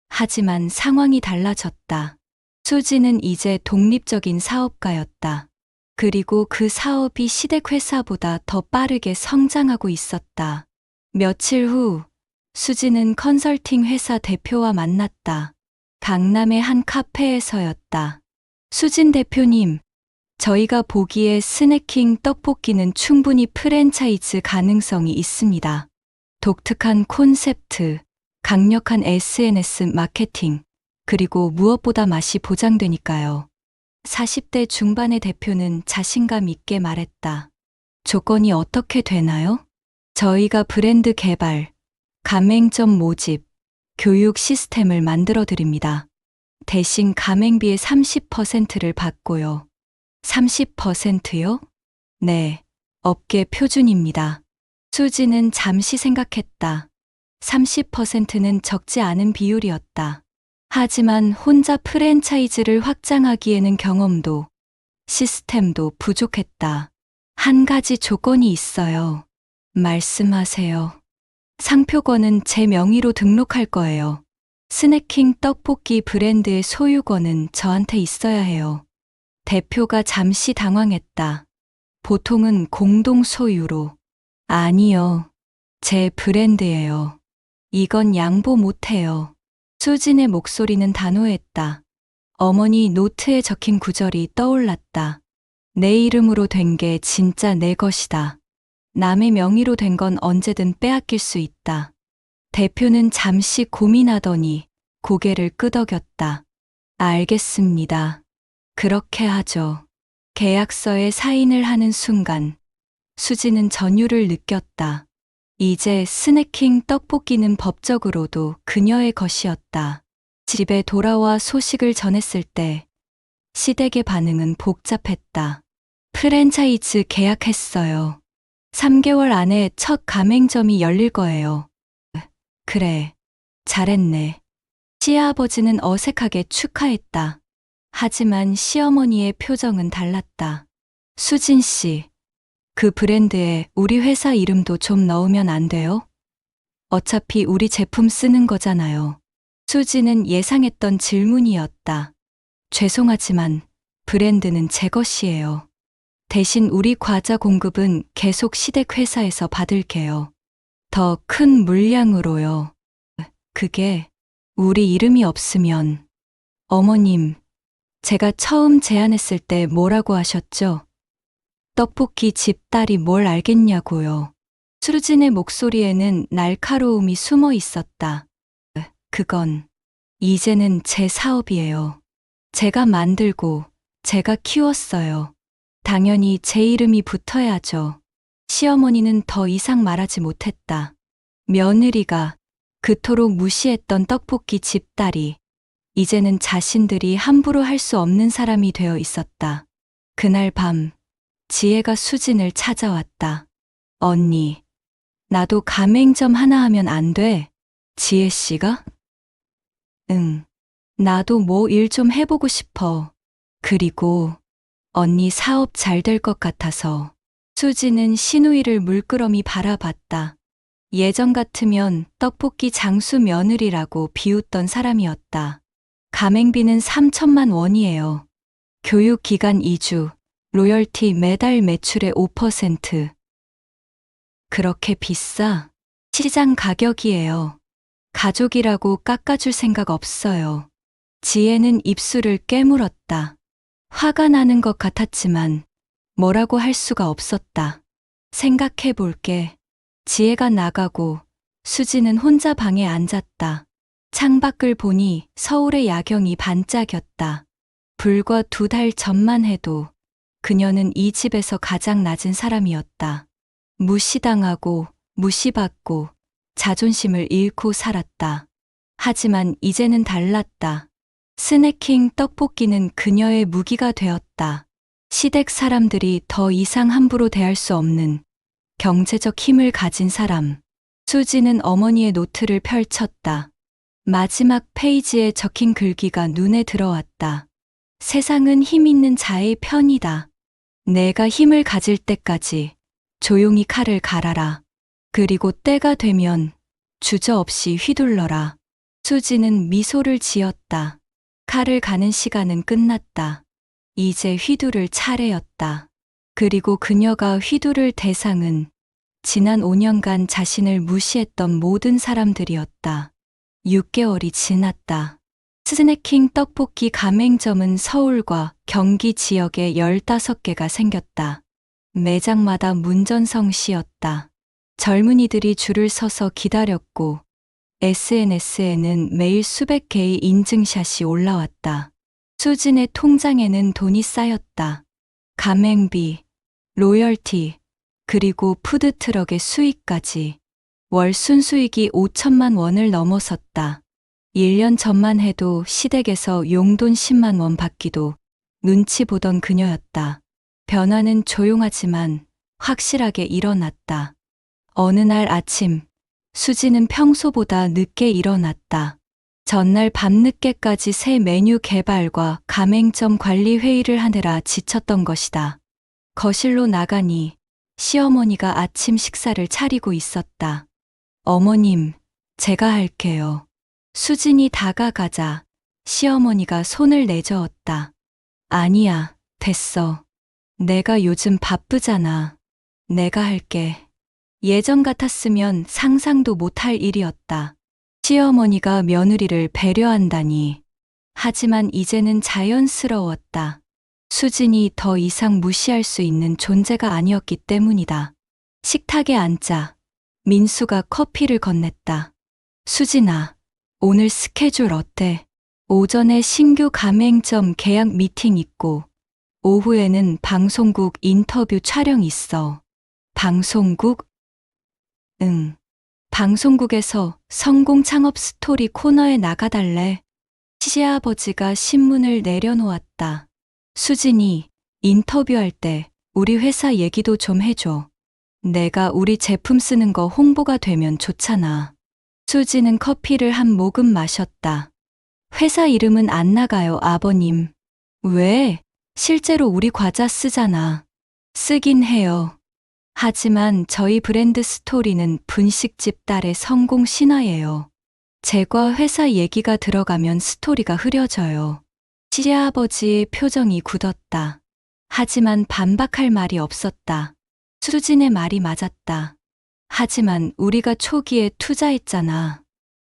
하지만 상황이 달라졌다. 수지는 이제 독립적인 사업가였다. 그리고 그 사업이 시댁 회사보다 더 빠르게 성장하고 있었다. 며칠 후 수지는 컨설팅 회사 대표와 만났다. 강남의 한 카페에서였다. 수진 대표님, 저희가 보기에 스낵킹 떡볶이는 충분히 프랜차이즈 가능성이 있습니다. 독특한 콘셉트, 강력한 SNS 마케팅, 그리고 무엇보다 맛이 보장되니까요. 40대 중반의 대표는 자신감 있게 말했다. 조건이 어떻게 되나요? 저희가 브랜드 개발, 가맹점 모집, 교육 시스템을 만들어 드립니다. 대신 가맹비의 30%를 받고요. 30%요? 네, 업계 표준입니다. 수지는 잠시 생각했다. 30%는 적지 않은 비율이었다. 하지만 혼자 프랜차이즈를 확장하기에는 경험도, 시스템도 부족했다. 한 가지 조건이 있어요. 말씀하세요. 상표권은 제 명의로 등록할 거예요. 스낵킹 떡볶이 브랜드의 소유권은 저한테 있어야 해요. 대표가 잠시 당황했다. 보통은 공동 소유로. 아니요. 제 브랜드예요. 이건 양보 못해요. 수진의 목소리는 단호했다. 어머니 노트에 적힌 구절이 떠올랐다. 내 이름으로 된 게 진짜 내 것이다. 남의 명의로 된 건 언제든 빼앗길 수 있다. 대표는 잠시 고민하더니 고개를 끄덕였다. 알겠습니다. 그렇게 하죠. 계약서에 사인을 하는 순간 수지는 전율을 느꼈다. 이제 스낵킹 떡볶이는 법적으로도 그녀의 것이었다. 집에 돌아와 소식을 전했을 때 시댁의 반응은 복잡했다. 프랜차이즈 계약했어요. 3개월 안에 첫 가맹점이 열릴 거예요. 그래, 잘했네. 시아버지는 어색하게 축하했다. 하지만 시어머니의 표정은 달랐다. 수진 씨, 그 브랜드에 우리 회사 이름도 좀 넣으면 안 돼요? 어차피 우리 제품 쓰는 거잖아요. 수지는 예상했던 질문이었다. 죄송하지만 브랜드는 제 것이에요. 대신 우리 과자 공급은 계속 시댁 회사에서 받을게요. 더 큰 물량으로요. 그게 우리 이름이 없으면. 어머님, 제가 처음 제안했을 때 뭐라고 하셨죠? 떡볶이 집 딸이 뭘 알겠냐고요. 수진의 목소리에는 날카로움이 숨어 있었다. 그건 이제는 제 사업이에요. 제가 만들고 제가 키웠어요. 당연히 제 이름이 붙어야죠. 시어머니는 더 이상 말하지 못했다. 며느리가 그토록 무시했던 떡볶이 집딸이 이제는 자신들이 함부로 할 수 없는 사람이 되어 있었다. 그날 밤 지혜가 수진을 찾아왔다. 언니, 나도 가맹점 하나 하면 안 돼? 지혜 씨가? 응. 나도 뭐 일 좀 해보고 싶어. 그리고 언니 사업 잘 될 것 같아서. 수지는 신우이를 물끄러미 바라봤다. 예전 같으면 떡볶이 장수 며느리라고 비웃던 사람이었다. 가맹비는 3천만 원이에요. 교육기간 2주, 로열티 매달 매출의 5%. 그렇게 비싸? 시장 가격이에요. 가족이라고 깎아줄 생각 없어요. 지혜는 입술을 깨물었다. 화가 나는 것 같았지만 뭐라고 할 수가 없었다. 생각해 볼게. 지혜가 나가고 수지는 혼자 방에 앉았다. 창밖을 보니 서울의 야경이 반짝였다. 불과 2달 전만 해도 그녀는 이 집에서 가장 낮은 사람이었다. 무시당하고 무시받고 자존심을 잃고 살았다. 하지만 이제는 달랐다. 스낵킹 떡볶이는 그녀의 무기가 되었다. 시댁 사람들이 더 이상 함부로 대할 수 없는 경제적 힘을 가진 사람. 수지는 어머니의 노트를 펼쳤다. 마지막 페이지에 적힌 글귀가 눈에 들어왔다. 세상은 힘 있는 자의 편이다. 내가 힘을 가질 때까지 조용히 칼을 갈아라. 그리고 때가 되면 주저없이 휘둘러라. 수지는 미소를 지었다. 칼을 가는 시간은 끝났다. 이제 휘두를 차례였다. 그리고 그녀가 휘두를 대상은 지난 5년간 자신을 무시했던 모든 사람들이었다. 6개월이 지났다. 스낵킹 떡볶이 가맹점은 서울과 경기 지역에 15개가 생겼다. 매장마다 문전성시였다. 젊은이들이 줄을 서서 기다렸고 SNS에는 매일 수백 개의 인증샷이 올라왔다. 수진의 통장에는 돈이 쌓였다. 가맹비, 로열티, 그리고 푸드트럭의 수익까지. 월 순수익이 5천만 원을 넘어섰다. 1년 전만 해도 시댁에서 용돈 10만 원 받기도 눈치 보던 그녀였다. 변화는 조용하지만 확실하게 일어났다. 어느 날 아침, 수지는 평소보다 늦게 일어났다. 전날 밤늦게까지 새 메뉴 개발과 가맹점 관리 회의를 하느라 지쳤던 것이다. 거실로 나가니 시어머니가 아침 식사를 차리고 있었다. 어머님, 제가 할게요. 수진이 다가가자 시어머니가 손을 내저었다. 아니야, 됐어. 내가 요즘 바쁘잖아. 내가 할게. 예전 같았으면 상상도 못할 일이었다. 시어머니가 며느리를 배려한다니. 하지만 이제는 자연스러웠다. 수진이 더 이상 무시할 수 있는 존재가 아니었기 때문이다. 식탁에 앉자 민수가 커피를 건넸다. 수진아, 오늘 스케줄 어때? 오전에 신규 가맹점 계약 미팅 있고 오후에는 방송국 인터뷰 촬영 있어. 방송국? 응. 방송국에서 성공 창업 스토리 코너에 나가달래. 시아버지가 신문을 내려놓았다. 수진이 인터뷰할 때 우리 회사 얘기도 좀 해줘. 내가 우리 제품 쓰는 거 홍보가 되면 좋잖아. 수지는 커피를 한 모금 마셨다. 회사 이름은 안 나가요, 아버님. 왜? 실제로 우리 과자 쓰잖아. 쓰긴 해요. 하지만 저희 브랜드 스토리는 분식집 딸의 성공 신화예요. 제과 회사 얘기가 들어가면 스토리가 흐려져요. 시아버지의 표정이 굳었다. 하지만 반박할 말이 없었다. 수진의 말이 맞았다. 하지만 우리가 초기에 투자했잖아.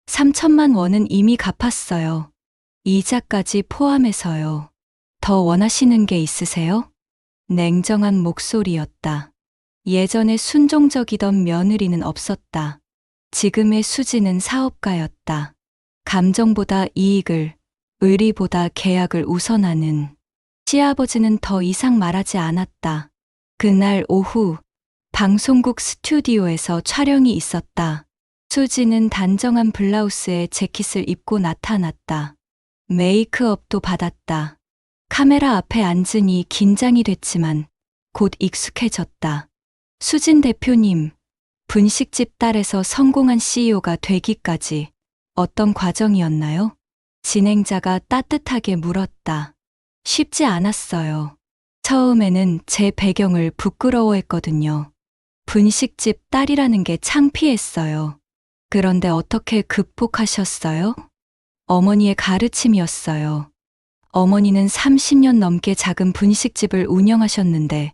3천만 원은 이미 갚았어요. 이자까지 포함해서요. 더 원하시는 게 있으세요? 냉정한 목소리였다. 예전에 순종적이던 며느리는 없었다. 지금의 수지는 사업가였다. 감정보다 이익을, 의리보다 계약을 우선하는. 시아버지는 더 이상 말하지 않았다. 그날 오후 방송국 스튜디오에서 촬영이 있었다. 수지는 단정한 블라우스에 재킷을 입고 나타났다. 메이크업도 받았다. 카메라 앞에 앉으니 긴장이 됐지만 곧 익숙해졌다. 수진 대표님, 분식집 딸에서 성공한 CEO가 되기까지 어떤 과정이었나요? 진행자가 따뜻하게 물었다. 쉽지 않았어요. 처음에는 제 배경을 부끄러워했거든요. 분식집 딸이라는 게 창피했어요. 그런데 어떻게 극복하셨어요? 어머니의 가르침이었어요. 어머니는 30년 넘게 작은 분식집을 운영하셨는데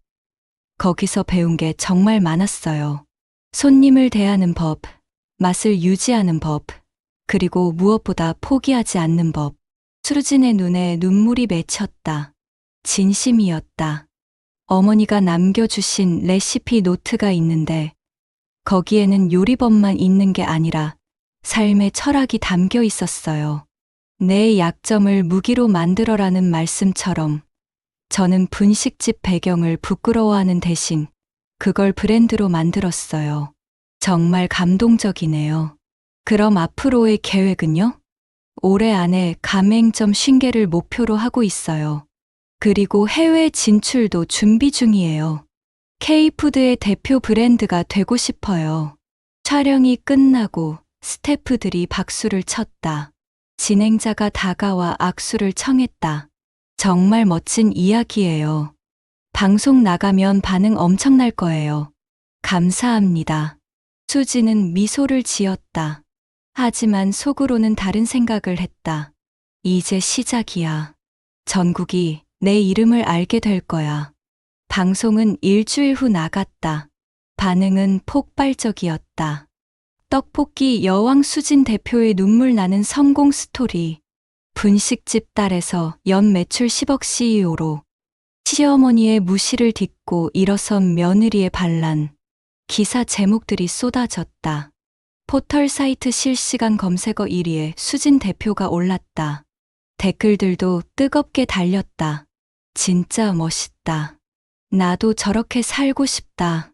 거기서 배운 게 정말 많았어요. 손님을 대하는 법, 맛을 유지하는 법, 그리고 무엇보다 포기하지 않는 법. 수진의 눈에 눈물이 맺혔다. 진심이었다. 어머니가 남겨주신 레시피 노트가 있는데 거기에는 요리법만 있는 게 아니라 삶의 철학이 담겨 있었어요. 내 약점을 무기로 만들어라는 말씀처럼 저는 분식집 배경을 부끄러워하는 대신 그걸 브랜드로 만들었어요. 정말 감동적이네요. 그럼 앞으로의 계획은요? 올해 안에 가맹점 50개를 목표로 하고 있어요. 그리고 해외 진출도 준비 중이에요. K푸드의 대표 브랜드가 되고 싶어요. 촬영이 끝나고 스태프들이 박수를 쳤다. 진행자가 다가와 악수를 청했다. 정말 멋진 이야기예요. 방송 나가면 반응 엄청날 거예요. 감사합니다. 수지는 미소를 지었다. 하지만 속으로는 다른 생각을 했다. 이제 시작이야. 전국이 내 이름을 알게 될 거야. 방송은 일주일 후 나갔다. 반응은 폭발적이었다. 떡볶이 여왕 수진 대표의 눈물 나는 성공 스토리. 분식집 딸에서 연 매출 10억 CEO로 시어머니의 무시를 딛고 일어선 며느리의 반란. 기사 제목들이 쏟아졌다. 포털 사이트 실시간 검색어 1위에 수진 대표가 올랐다. 댓글들도 뜨겁게 달렸다. 진짜 멋있다. 나도 저렇게 살고 싶다.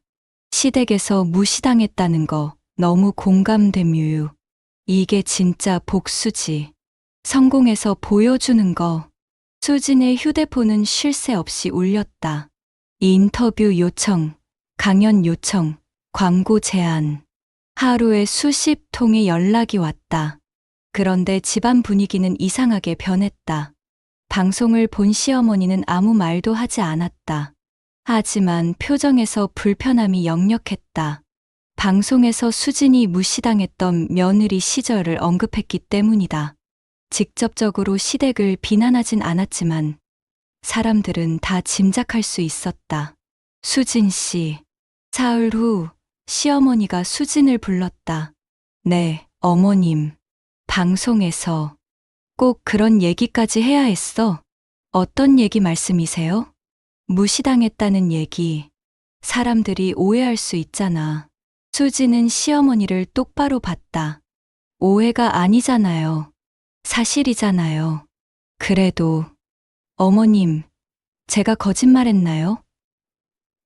시댁에서 무시당했다는 거 너무 공감됨유. 이게 진짜 복수지. 성공해서 보여주는 거. 수진의 휴대폰은 쉴 새 없이 울렸다. 인터뷰 요청, 강연 요청, 광고 제안. 하루에 수십 통의 연락이 왔다. 그런데 집안 분위기는 이상하게 변했다. 방송을 본 시어머니는 아무 말도 하지 않았다. 하지만 표정에서 불편함이 역력했다. 방송에서 수진이 무시당했던 며느리 시절을 언급했기 때문이다. 직접적으로 시댁을 비난하진 않았지만 사람들은 다 짐작할 수 있었다. 수진 씨. 사흘 후 시어머니가 수진을 불렀다. 네, 어머님. 방송에서 꼭 그런 얘기까지 해야 했어? 어떤 얘기 말씀이세요? 무시당했다는 얘기. 사람들이 오해할 수 있잖아. 수진은 시어머니를 똑바로 봤다. 오해가 아니잖아요. 사실이잖아요. 그래도 어머님, 제가 거짓말했나요?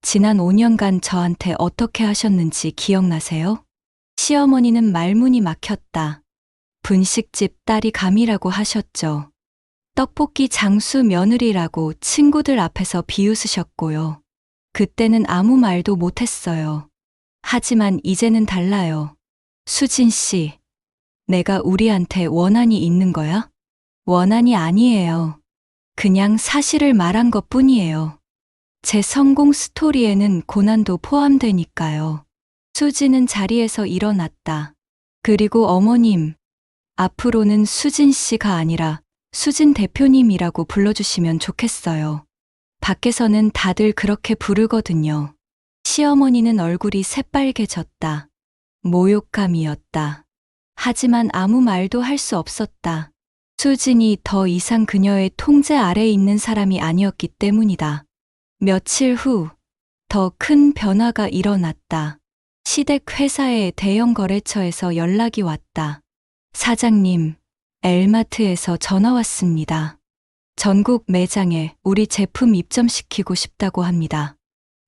지난 5년간 저한테 어떻게 하셨는지 기억나세요? 시어머니는 말문이 막혔다. 분식집 딸이 감이라고 하셨죠. 떡볶이 장수 며느리라고 친구들 앞에서 비웃으셨고요. 그때는 아무 말도 못했어요. 하지만 이제는 달라요. 수진 씨, 내가 우리한테 원한이 있는 거야? 원한이 아니에요. 그냥 사실을 말한 것 뿐이에요. 제 성공 스토리에는 고난도 포함되니까요. 수진은 자리에서 일어났다. 그리고 어머님, 앞으로는 수진 씨가 아니라 수진 대표님이라고 불러주시면 좋겠어요. 밖에서는 다들 그렇게 부르거든요. 시어머니는 얼굴이 새빨개졌다. 모욕감이었다. 하지만 아무 말도 할 수 없었다. 수진이 더 이상 그녀의 통제 아래에 있는 사람이 아니었기 때문이다. 며칠 후, 더 큰 변화가 일어났다. 시댁 회사의 대형 거래처에서 연락이 왔다. 사장님, 엘마트에서 전화 왔습니다. 전국 매장에 우리 제품 입점시키고 싶다고 합니다.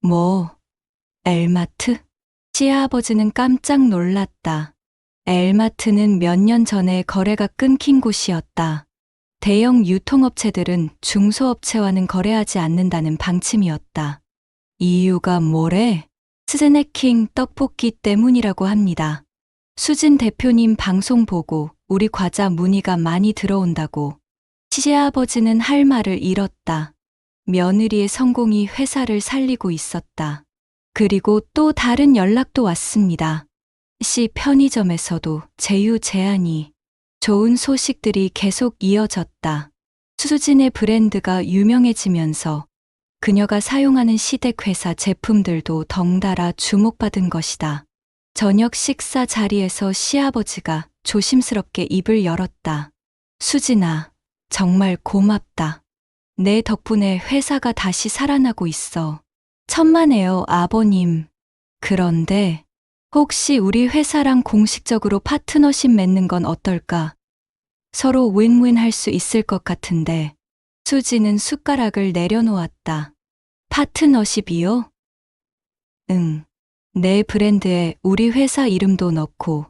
뭐, 엘마트? 시아버지는 깜짝 놀랐다. 엘마트는 몇 년 전에 거래가 끊긴 곳이었다. 대형 유통업체들은 중소업체와는 거래하지 않는다는 방침이었다. 이유가 뭐래? 스낵킹 떡볶이 때문이라고 합니다. 수진 대표님 방송 보고 우리 과자 문의가 많이 들어온다고. 시아버지는 할 말을 잃었다. 며느리의 성공이 회사를 살리고 있었다. 그리고 또 다른 연락도 왔습니다. 시 편의점에서도 제휴 제안이. 좋은 소식들이 계속 이어졌다. 수진의 브랜드가 유명해지면서 그녀가 사용하는 시댁 회사 제품들도 덩달아 주목받은 것이다. 저녁 식사 자리에서 시아버지가 조심스럽게 입을 열었다. 수진아, 정말 고맙다. 내 덕분에 회사가 다시 살아나고 있어. 천만에요, 아버님. 그런데 혹시 우리 회사랑 공식적으로 파트너십 맺는 건 어떨까? 서로 윈윈 할 수 있을 것 같은데. 수지는 숟가락을 내려놓았다. 파트너십이요? 응. 내 브랜드에 우리 회사 이름도 넣고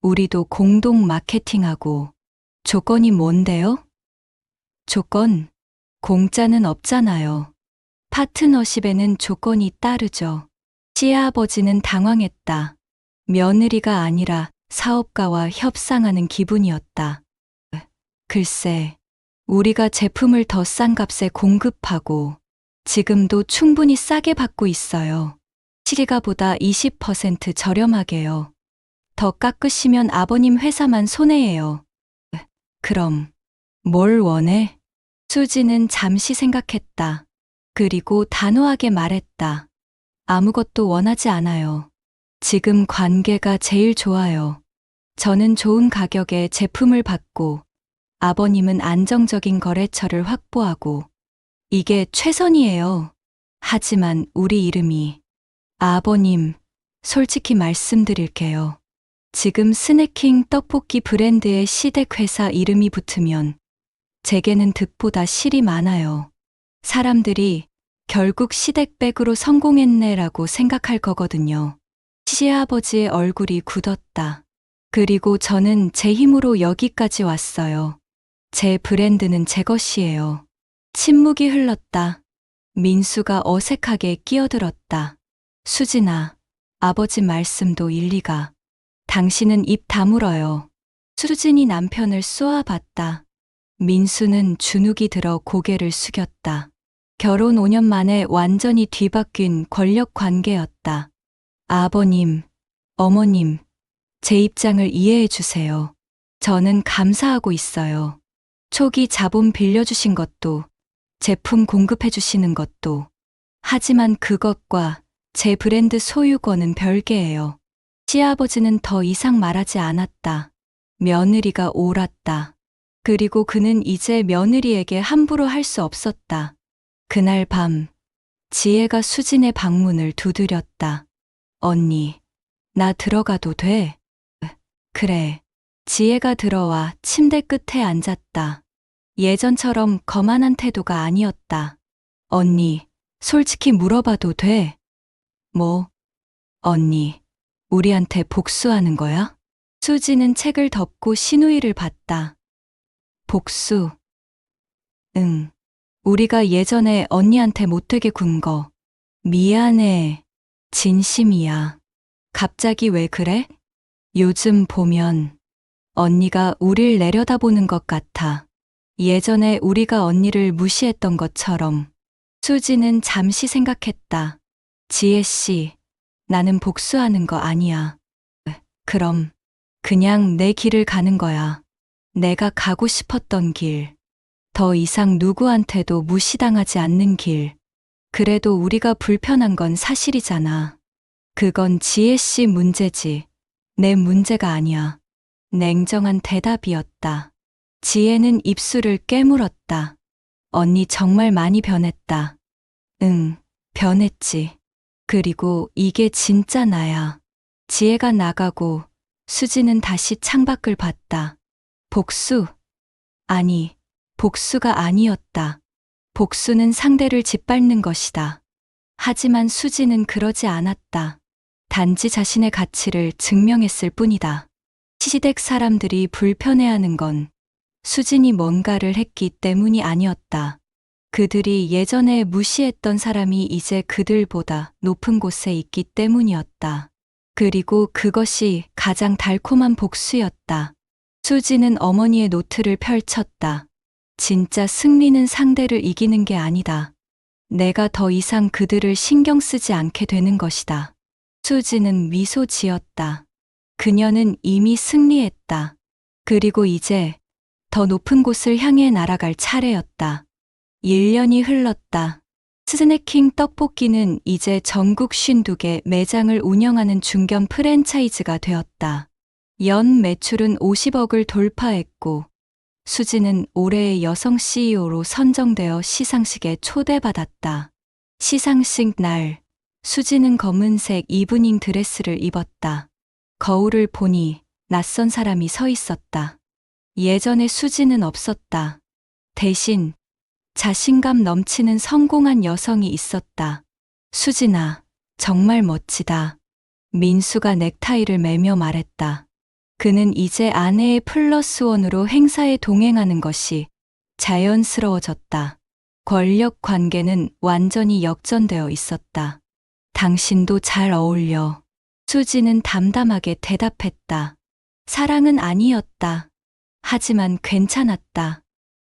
우리도 공동 마케팅하고. 조건이 뭔데요? 조건? 공짜는 없잖아요. 파트너십에는 조건이 따르죠. 시아버지는 당황했다. 며느리가 아니라 사업가와 협상하는 기분이었다. 글쎄, 우리가 제품을 더 싼 값에 공급하고 지금도 충분히 싸게 받고 있어요. 시가보다 20% 저렴하게요. 더 깎으시면 아버님 회사만 손해예요. 그럼 뭘 원해? 수지는 잠시 생각했다. 그리고 단호하게 말했다. 아무것도 원하지 않아요. 지금 관계가 제일 좋아요. 저는 좋은 가격에 제품을 받고 아버님은 안정적인 거래처를 확보하고 이게 최선이에요. 하지만 우리 이름이 아버님, 솔직히 말씀드릴게요. 지금 스낵킹 떡볶이 브랜드의 시댁 회사 이름이 붙으면 제게는 득보다 실이 많아요. 사람들이 결국 시댁백으로 성공했네라고 생각할 거거든요. 시아버지의 얼굴이 굳었다. 그리고 저는 제 힘으로 여기까지 왔어요. 제 브랜드는 제 것이에요. 침묵이 흘렀다. 민수가 어색하게 끼어들었다. 수진아, 아버지 말씀도 일리가. 당신은 입 다물어요. 수진이 남편을 쏘아봤다. 민수는 주눅이 들어 고개를 숙였다. 결혼 5년 만에 완전히 뒤바뀐 권력 관계였다. 아버님, 어머님, 제 입장을 이해해 주세요. 저는 감사하고 있어요. 초기 자본 빌려주신 것도, 제품 공급해 주시는 것도. 하지만 그것과 제 브랜드 소유권은 별개예요. 시아버지는 더 이상 말하지 않았다. 며느리가 옳았다. 그리고 그는 이제 며느리에게 함부로 할 수 없었다. 그날 밤, 지혜가 수진의 방문을 두드렸다. 언니, 나 들어가도 돼? 그래. 지혜가 들어와 침대 끝에 앉았다. 예전처럼 거만한 태도가 아니었다. 언니, 솔직히 물어봐도 돼? 뭐? 언니, 우리한테 복수하는 거야? 수지는 책을 덮고 신우이를 봤다. 복수? 응. 우리가 예전에 언니한테 못되게 군 거. 미안해. 진심이야. 갑자기 왜 그래? 요즘 보면 언니가 우릴 내려다보는 것 같아. 예전에 우리가 언니를 무시했던 것처럼. 수지는 잠시 생각했다. 지혜 씨, 나는 복수하는 거 아니야. 그럼 그냥 내 길을 가는 거야. 내가 가고 싶었던 길. 더 이상 누구한테도 무시당하지 않는 길. 그래도 우리가 불편한 건 사실이잖아. 그건 지혜 씨 문제지. 내 문제가 아니야. 냉정한 대답이었다. 지혜는 입술을 깨물었다. 언니 정말 많이 변했다. 응, 변했지. 그리고 이게 진짜 나야. 지혜가 나가고 수지는 다시 창밖을 봤다. 복수? 아니, 복수가 아니었다. 복수는 상대를 짓밟는 것이다. 하지만 수지는 그러지 않았다. 단지 자신의 가치를 증명했을 뿐이다. 시댁 사람들이 불편해하는 건 수진이 뭔가를 했기 때문이 아니었다. 그들이 예전에 무시했던 사람이 이제 그들보다 높은 곳에 있기 때문이었다. 그리고 그것이 가장 달콤한 복수였다. 수지는 어머니의 노트를 펼쳤다. 진짜 승리는 상대를 이기는 게 아니다. 내가 더 이상 그들을 신경 쓰지 않게 되는 것이다. 수지는 미소 지었다. 그녀는 이미 승리했다. 그리고 이제 더 높은 곳을 향해 날아갈 차례였다. 1년이 흘렀다. 스낵킹 떡볶이는 이제 전국 52개 매장을 운영하는 중견 프랜차이즈가 되었다. 연 매출은 50억을 돌파했고 수지는 올해의 여성 CEO로 선정되어 시상식에 초대받았다. 시상식 날, 수지는 검은색 이브닝 드레스를 입었다. 거울을 보니 낯선 사람이 서 있었다. 예전에 수지는 없었다. 대신 자신감 넘치는 성공한 여성이 있었다. 수진아, 정말 멋지다. 민수가 넥타이를 매며 말했다. 그는 이제 아내의 플러스 원으로 행사에 동행하는 것이 자연스러워졌다. 권력 관계는 완전히 역전되어 있었다. 당신도 잘 어울려. 수지는 담담하게 대답했다. 사랑은 아니었다. 하지만 괜찮았다.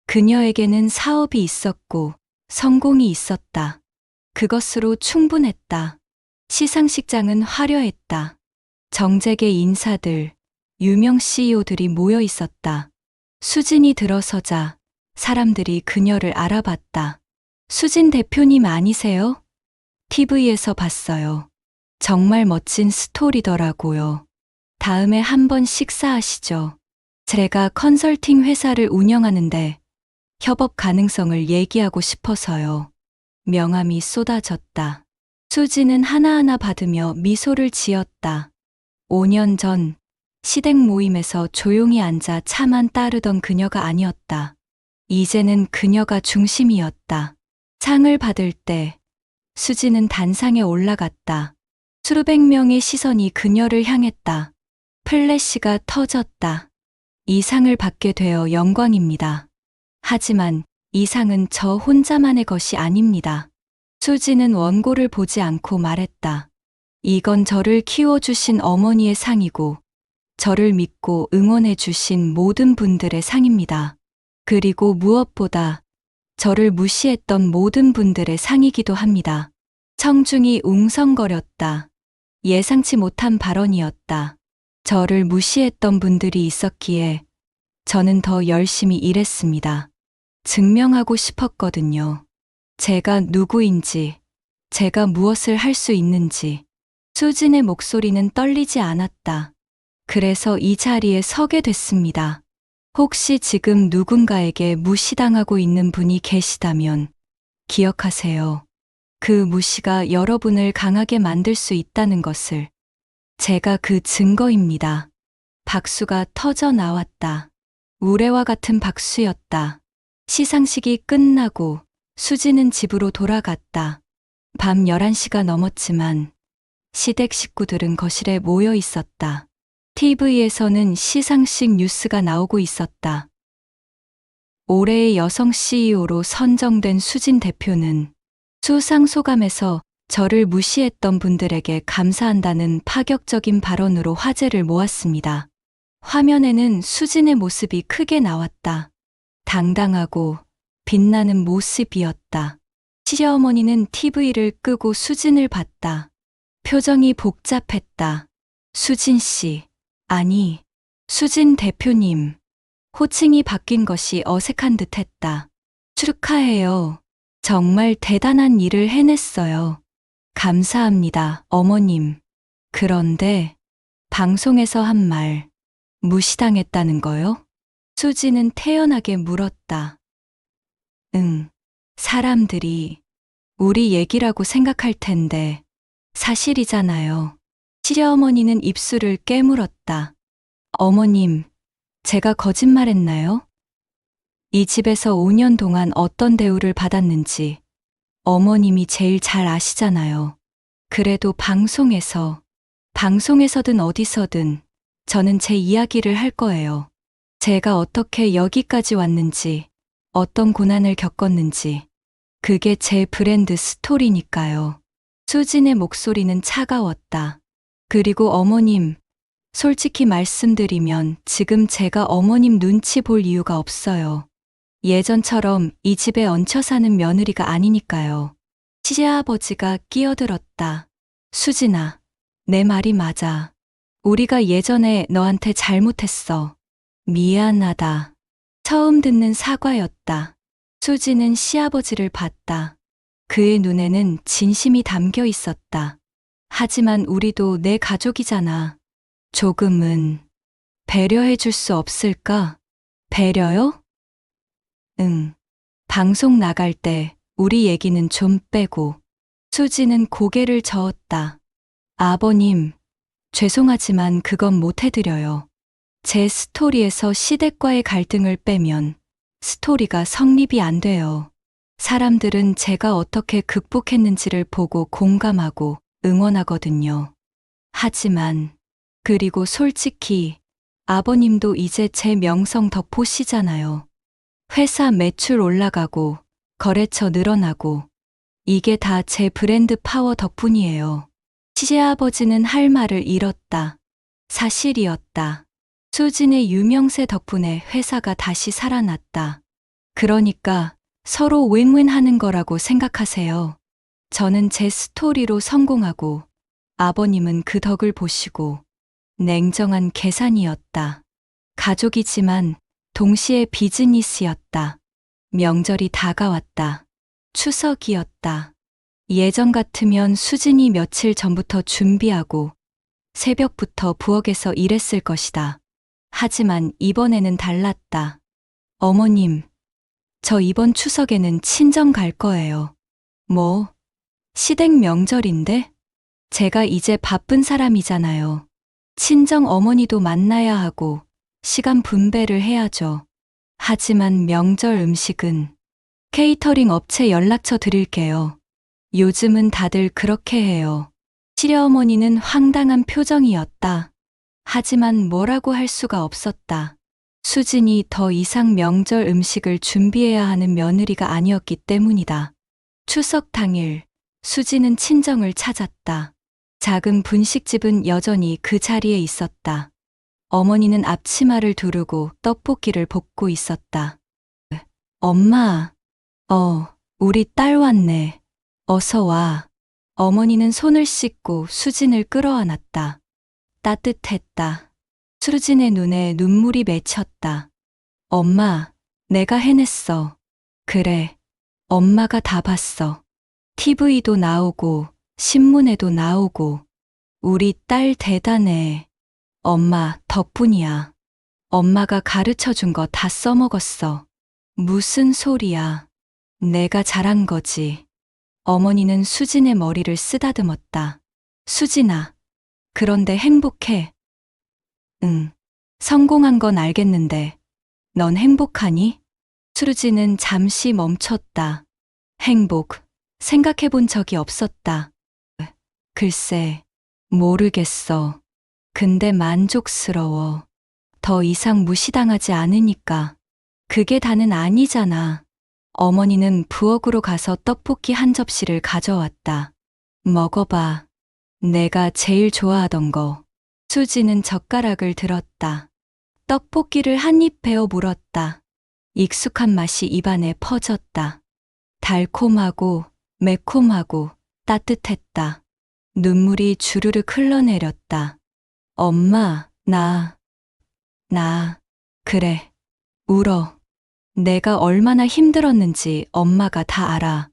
그녀에게는 사업이 있었고 성공이 있었다. 그것으로 충분했다. 시상식장은 화려했다. 정재계 인사들, 유명 CEO들이 모여 있었다. 수진이 들어서자 사람들이 그녀를 알아봤다. 수진 대표님 아니세요? TV에서 봤어요. 정말 멋진 스토리더라고요. 다음에 한번 식사하시죠. 제가 컨설팅 회사를 운영하는데 협업 가능성을 얘기하고 싶어서요. 명함이 쏟아졌다. 수지는 하나하나 받으며 미소를 지었다. 5년 전 시댁 모임에서 조용히 앉아 차만 따르던 그녀가 아니었다. 이제는 그녀가 중심이었다. 상을 받을 때 수지는 단상에 올라갔다. 수백 명의 시선이 그녀를 향했다. 플래시가 터졌다. 이 상을 받게 되어 영광입니다. 하지만 이 상은 저 혼자만의 것이 아닙니다. 수지는 원고를 보지 않고 말했다. 이건 저를 키워주신 어머니의 상이고 저를 믿고 응원해주신 모든 분들의 상입니다. 그리고 무엇보다 저를 무시했던 모든 분들의 상이기도 합니다. 청중이 웅성거렸다. 예상치 못한 발언이었다. 저를 무시했던 분들이 있었기에 저는 더 열심히 일했습니다. 증명하고 싶었거든요. 제가 누구인지, 제가 무엇을 할 수 있는지. 수진의 목소리는 떨리지 않았다. 그래서 이 자리에 서게 됐습니다. 혹시 지금 누군가에게 무시당하고 있는 분이 계시다면 기억하세요. 그 무시가 여러분을 강하게 만들 수 있다는 것을. 제가 그 증거입니다. 박수가 터져 나왔다. 우레와 같은 박수였다. 시상식이 끝나고 수지는 집으로 돌아갔다. 밤 11시가 넘었지만 시댁 식구들은 거실에 모여 있었다. TV에서는 시상식 뉴스가 나오고 있었다. 올해의 여성 CEO로 선정된 수진 대표는 수상 소감에서 저를 무시했던 분들에게 감사한다는 파격적인 발언으로 화제를 모았습니다. 화면에는 수진의 모습이 크게 나왔다. 당당하고 빛나는 모습이었다. 시어머니는 TV를 끄고 수진을 봤다. 표정이 복잡했다. 수진 씨, 아니, 수진 대표님. 호칭이 바뀐 것이 어색한 듯 했다. 축하해요. 정말 대단한 일을 해냈어요. 감사합니다, 어머님. 그런데 방송에서 한 말, 무시당했다는 거요? 수지는 태연하게 물었다. 응, 사람들이 우리 얘기라고 생각할 텐데 사실이잖아요. 시어머니는 입술을 깨물었다. 어머님, 제가 거짓말했나요? 이 집에서 5년 동안 어떤 대우를 받았는지 어머님이 제일 잘 아시잖아요. 그래도 방송에서든 어디서든 저는 제 이야기를 할 거예요. 제가 어떻게 여기까지 왔는지, 어떤 고난을 겪었는지, 그게 제 브랜드 스토리니까요. 수진의 목소리는 차가웠다. 그리고 어머님, 솔직히 말씀드리면 지금 제가 어머님 눈치 볼 이유가 없어요. 예전처럼 이 집에 얹혀 사는 며느리가 아니니까요. 시아버지가 끼어들었다. 수진아, 내 말이 맞아. 우리가 예전에 너한테 잘못했어. 미안하다. 처음 듣는 사과였다. 수지는 시아버지를 봤다. 그의 눈에는 진심이 담겨 있었다. 하지만 우리도 내 가족이잖아. 조금은 배려해 줄 수 없을까? 배려요? 응. 방송 나갈 때 우리 얘기는 좀 빼고. 수지는 고개를 저었다. 아버님, 죄송하지만 그건 못 해드려요. 제 스토리에서 시댁과의 갈등을 빼면 스토리가 성립이 안 돼요. 사람들은 제가 어떻게 극복했는지를 보고 공감하고 응원하거든요. 하지만, 그리고 솔직히 아버님도 이제 제 명성 덕보시잖아요. 회사 매출 올라가고 거래처 늘어나고 이게 다 제 브랜드 파워 덕분이에요. 시아버지는 할 말을 잃었다. 사실이었다. 수진의 유명세 덕분에 회사가 다시 살아났다. 그러니까 서로 윈윈 하는 거라고 생각하세요. 저는 제 스토리로 성공하고 아버님은 그 덕을 보시고 냉정한 계산이었다. 가족이지만 동시에 비즈니스였다. 명절이 다가왔다. 추석이었다. 예전 같으면 수진이 며칠 전부터 준비하고 새벽부터 부엌에서 일했을 것이다. 하지만 이번에는 달랐다. 어머님, 저 이번 추석에는 친정 갈 거예요. 뭐? 시댁 명절인데? 제가 이제 바쁜 사람이잖아요. 친정 어머니도 만나야 하고 시간 분배를 해야죠. 하지만 명절 음식은 케이터링 업체 연락처 드릴게요. 요즘은 다들 그렇게 해요. 시려어머니는 황당한 표정이었다. 하지만 뭐라고 할 수가 없었다. 수진이 더 이상 명절 음식을 준비해야 하는 며느리가 아니었기 때문이다. 추석 당일, 수진은 친정을 찾았다. 작은 분식집은 여전히 그 자리에 있었다. 어머니는 앞치마를 두르고 떡볶이를 볶고 있었다. 엄마, 우리 딸 왔네. 어서 와. 어머니는 손을 씻고 수진을 끌어안았다. 따뜻했다. 수진의 눈에 눈물이 맺혔다. 엄마, 내가 해냈어. 그래, 엄마가 다 봤어. TV도 나오고, 신문에도 나오고. 우리 딸 대단해. 엄마 덕분이야. 엄마가 가르쳐 준 거 다 써먹었어. 무슨 소리야. 내가 잘한 거지. 어머니는 수진의 머리를 쓰다듬었다. 수진아, 그런데 행복해. 응, 성공한 건 알겠는데, 넌 행복하니? 수진은 잠시 멈췄다. 행복, 생각해 본 적이 없었다. 글쎄, 모르겠어. 근데 만족스러워. 더 이상 무시당하지 않으니까. 그게 다는 아니잖아. 어머니는 부엌으로 가서 떡볶이 한 접시를 가져왔다. 먹어봐. 내가 제일 좋아하던 거. 수지는 젓가락을 들었다. 떡볶이를 한 입 베어 물었다. 익숙한 맛이 입안에 퍼졌다. 달콤하고 매콤하고 따뜻했다. 눈물이 주르륵 흘러내렸다. 엄마, 그래, 울어. 내가 얼마나 힘들었는지 엄마가 다 알아.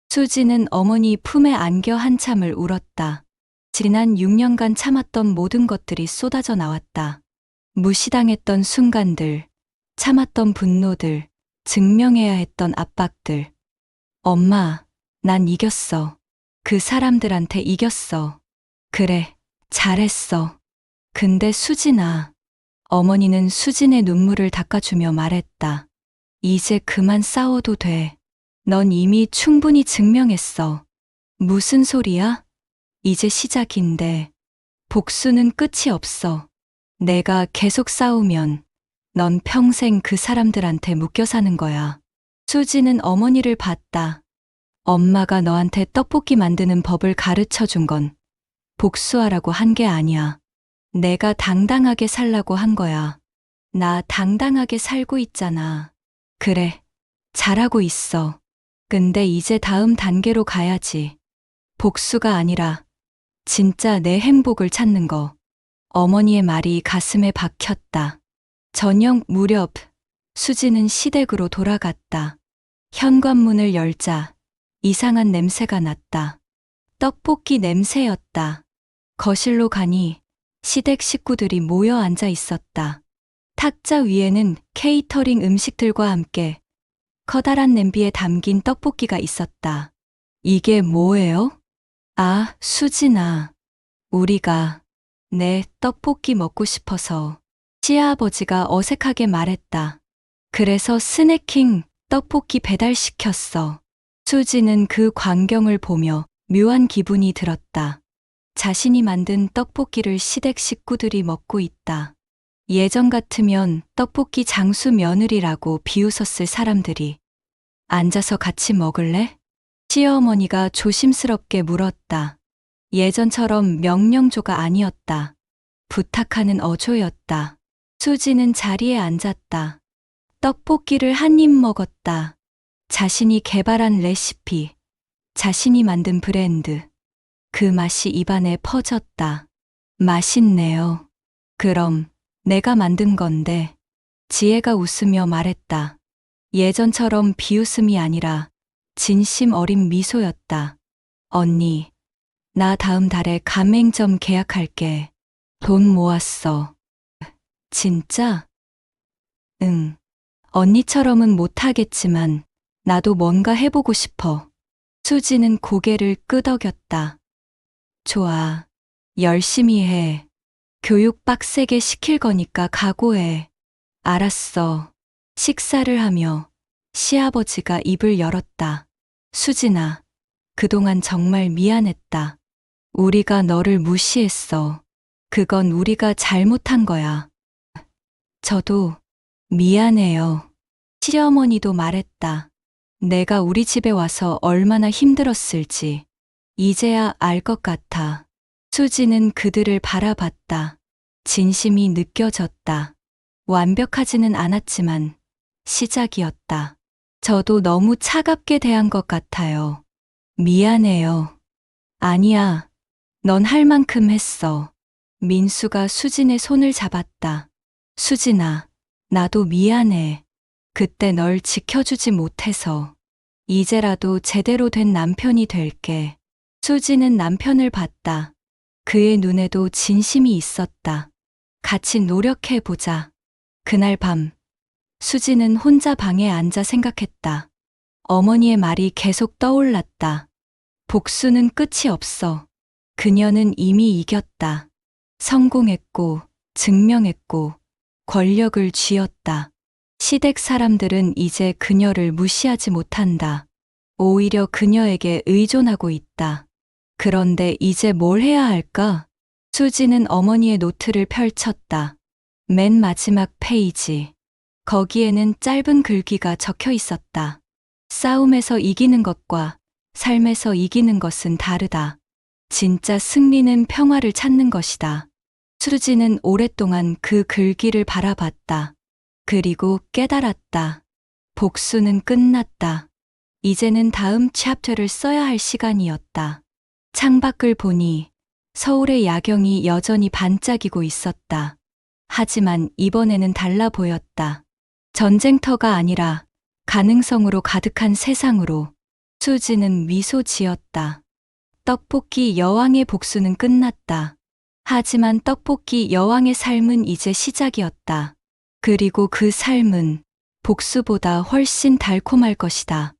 수지는 어머니 품에 안겨 한참을 울었다. 지난 6년간 참았던 모든 것들이 쏟아져 나왔다. 무시당했던 순간들, 참았던 분노들, 증명해야 했던 압박들. 엄마, 난 이겼어. 그 사람들한테 이겼어. 그래, 잘했어. 근데 수진아. 어머니는 수진의 눈물을 닦아주며 말했다. 이제 그만 싸워도 돼. 넌 이미 충분히 증명했어. 무슨 소리야? 이제 시작인데. 복수는 끝이 없어. 내가 계속 싸우면 넌 평생 그 사람들한테 묶여 사는 거야. 수지는 어머니를 봤다. 엄마가 너한테 떡볶이 만드는 법을 가르쳐 준 건 복수하라고 한 게 아니야. 내가 당당하게 살라고 한 거야. 나 당당하게 살고 있잖아. 그래, 잘하고 있어. 근데 이제 다음 단계로 가야지. 복수가 아니라 진짜 내 행복을 찾는 거. 어머니의 말이 가슴에 박혔다. 저녁 무렵 수지는 시댁으로 돌아갔다. 현관문을 열자 이상한 냄새가 났다. 떡볶이 냄새였다. 거실로 가니 시댁 식구들이 모여 앉아 있었다. 탁자 위에는 케이터링 음식들과 함께 커다란 냄비에 담긴 떡볶이가 있었다. 이게 뭐예요? 아, 수진아. 우리가 내 떡볶이 먹고 싶어서. 시아버지가 어색하게 말했다. 그래서 스낵킹 떡볶이 배달시켰어. 수지는 그 광경을 보며 묘한 기분이 들었다. 자신이 만든 떡볶이를 시댁 식구들이 먹고 있다. 예전 같으면 떡볶이 장수 며느리라고 비웃었을 사람들이 앉아서 같이 먹을래? 시어머니가 조심스럽게 물었다. 예전처럼 명령조가 아니었다. 부탁하는 어조였다. 수지는 자리에 앉았다. 떡볶이를 한 입 먹었다. 자신이 개발한 레시피, 자신이 만든 브랜드. 그 맛이 입안에 퍼졌다. 맛있네요. 그럼 내가 만든 건데. 지혜가 웃으며 말했다. 예전처럼 비웃음이 아니라 진심 어린 미소였다. 언니, 나 다음 달에 가맹점 계약할게. 돈 모았어. 진짜? 응. 언니처럼은 못하겠지만 나도 뭔가 해보고 싶어. 수지는 고개를 끄덕였다. 좋아. 열심히 해. 교육 빡세게 시킬 거니까 각오해. 알았어. 식사를 하며 시아버지가 입을 열었다. 수진아, 그동안 정말 미안했다. 우리가 너를 무시했어. 그건 우리가 잘못한 거야. 저도 미안해요. 시어머니도 말했다. 내가 우리 집에 와서 얼마나 힘들었을지 이제야 알 것 같아. 수지는 그들을 바라봤다. 진심이 느껴졌다. 완벽하지는 않았지만 시작이었다. 저도 너무 차갑게 대한 것 같아요. 미안해요. 아니야. 넌 할 만큼 했어. 민수가 수진의 손을 잡았다. 수진아, 나도 미안해. 그때 널 지켜주지 못해서. 이제라도 제대로 된 남편이 될게. 수지는 남편을 봤다. 그의 눈에도 진심이 있었다. 같이 노력해보자. 그날 밤, 수지는 혼자 방에 앉아 생각했다. 어머니의 말이 계속 떠올랐다. 복수는 끝이 없어. 그녀는 이미 이겼다. 성공했고, 증명했고, 권력을 쥐었다. 시댁 사람들은 이제 그녀를 무시하지 못한다. 오히려 그녀에게 의존하고 있다. 그런데 이제 뭘 해야 할까? 수지는 어머니의 노트를 펼쳤다. 맨 마지막 페이지. 거기에는 짧은 글귀가 적혀 있었다. 싸움에서 이기는 것과 삶에서 이기는 것은 다르다. 진짜 승리는 평화를 찾는 것이다. 수지는 오랫동안 그 글귀를 바라봤다. 그리고 깨달았다. 복수는 끝났다. 이제는 다음 챕터를 써야 할 시간이었다. 창밖을 보니 서울의 야경이 여전히 반짝이고 있었다. 하지만 이번에는 달라 보였다. 전쟁터가 아니라 가능성으로 가득한 세상으로. 수지는 미소 지었다. 떡볶이 여왕의 복수는 끝났다. 하지만 떡볶이 여왕의 삶은 이제 시작이었다. 그리고 그 삶은 복수보다 훨씬 달콤할 것이다.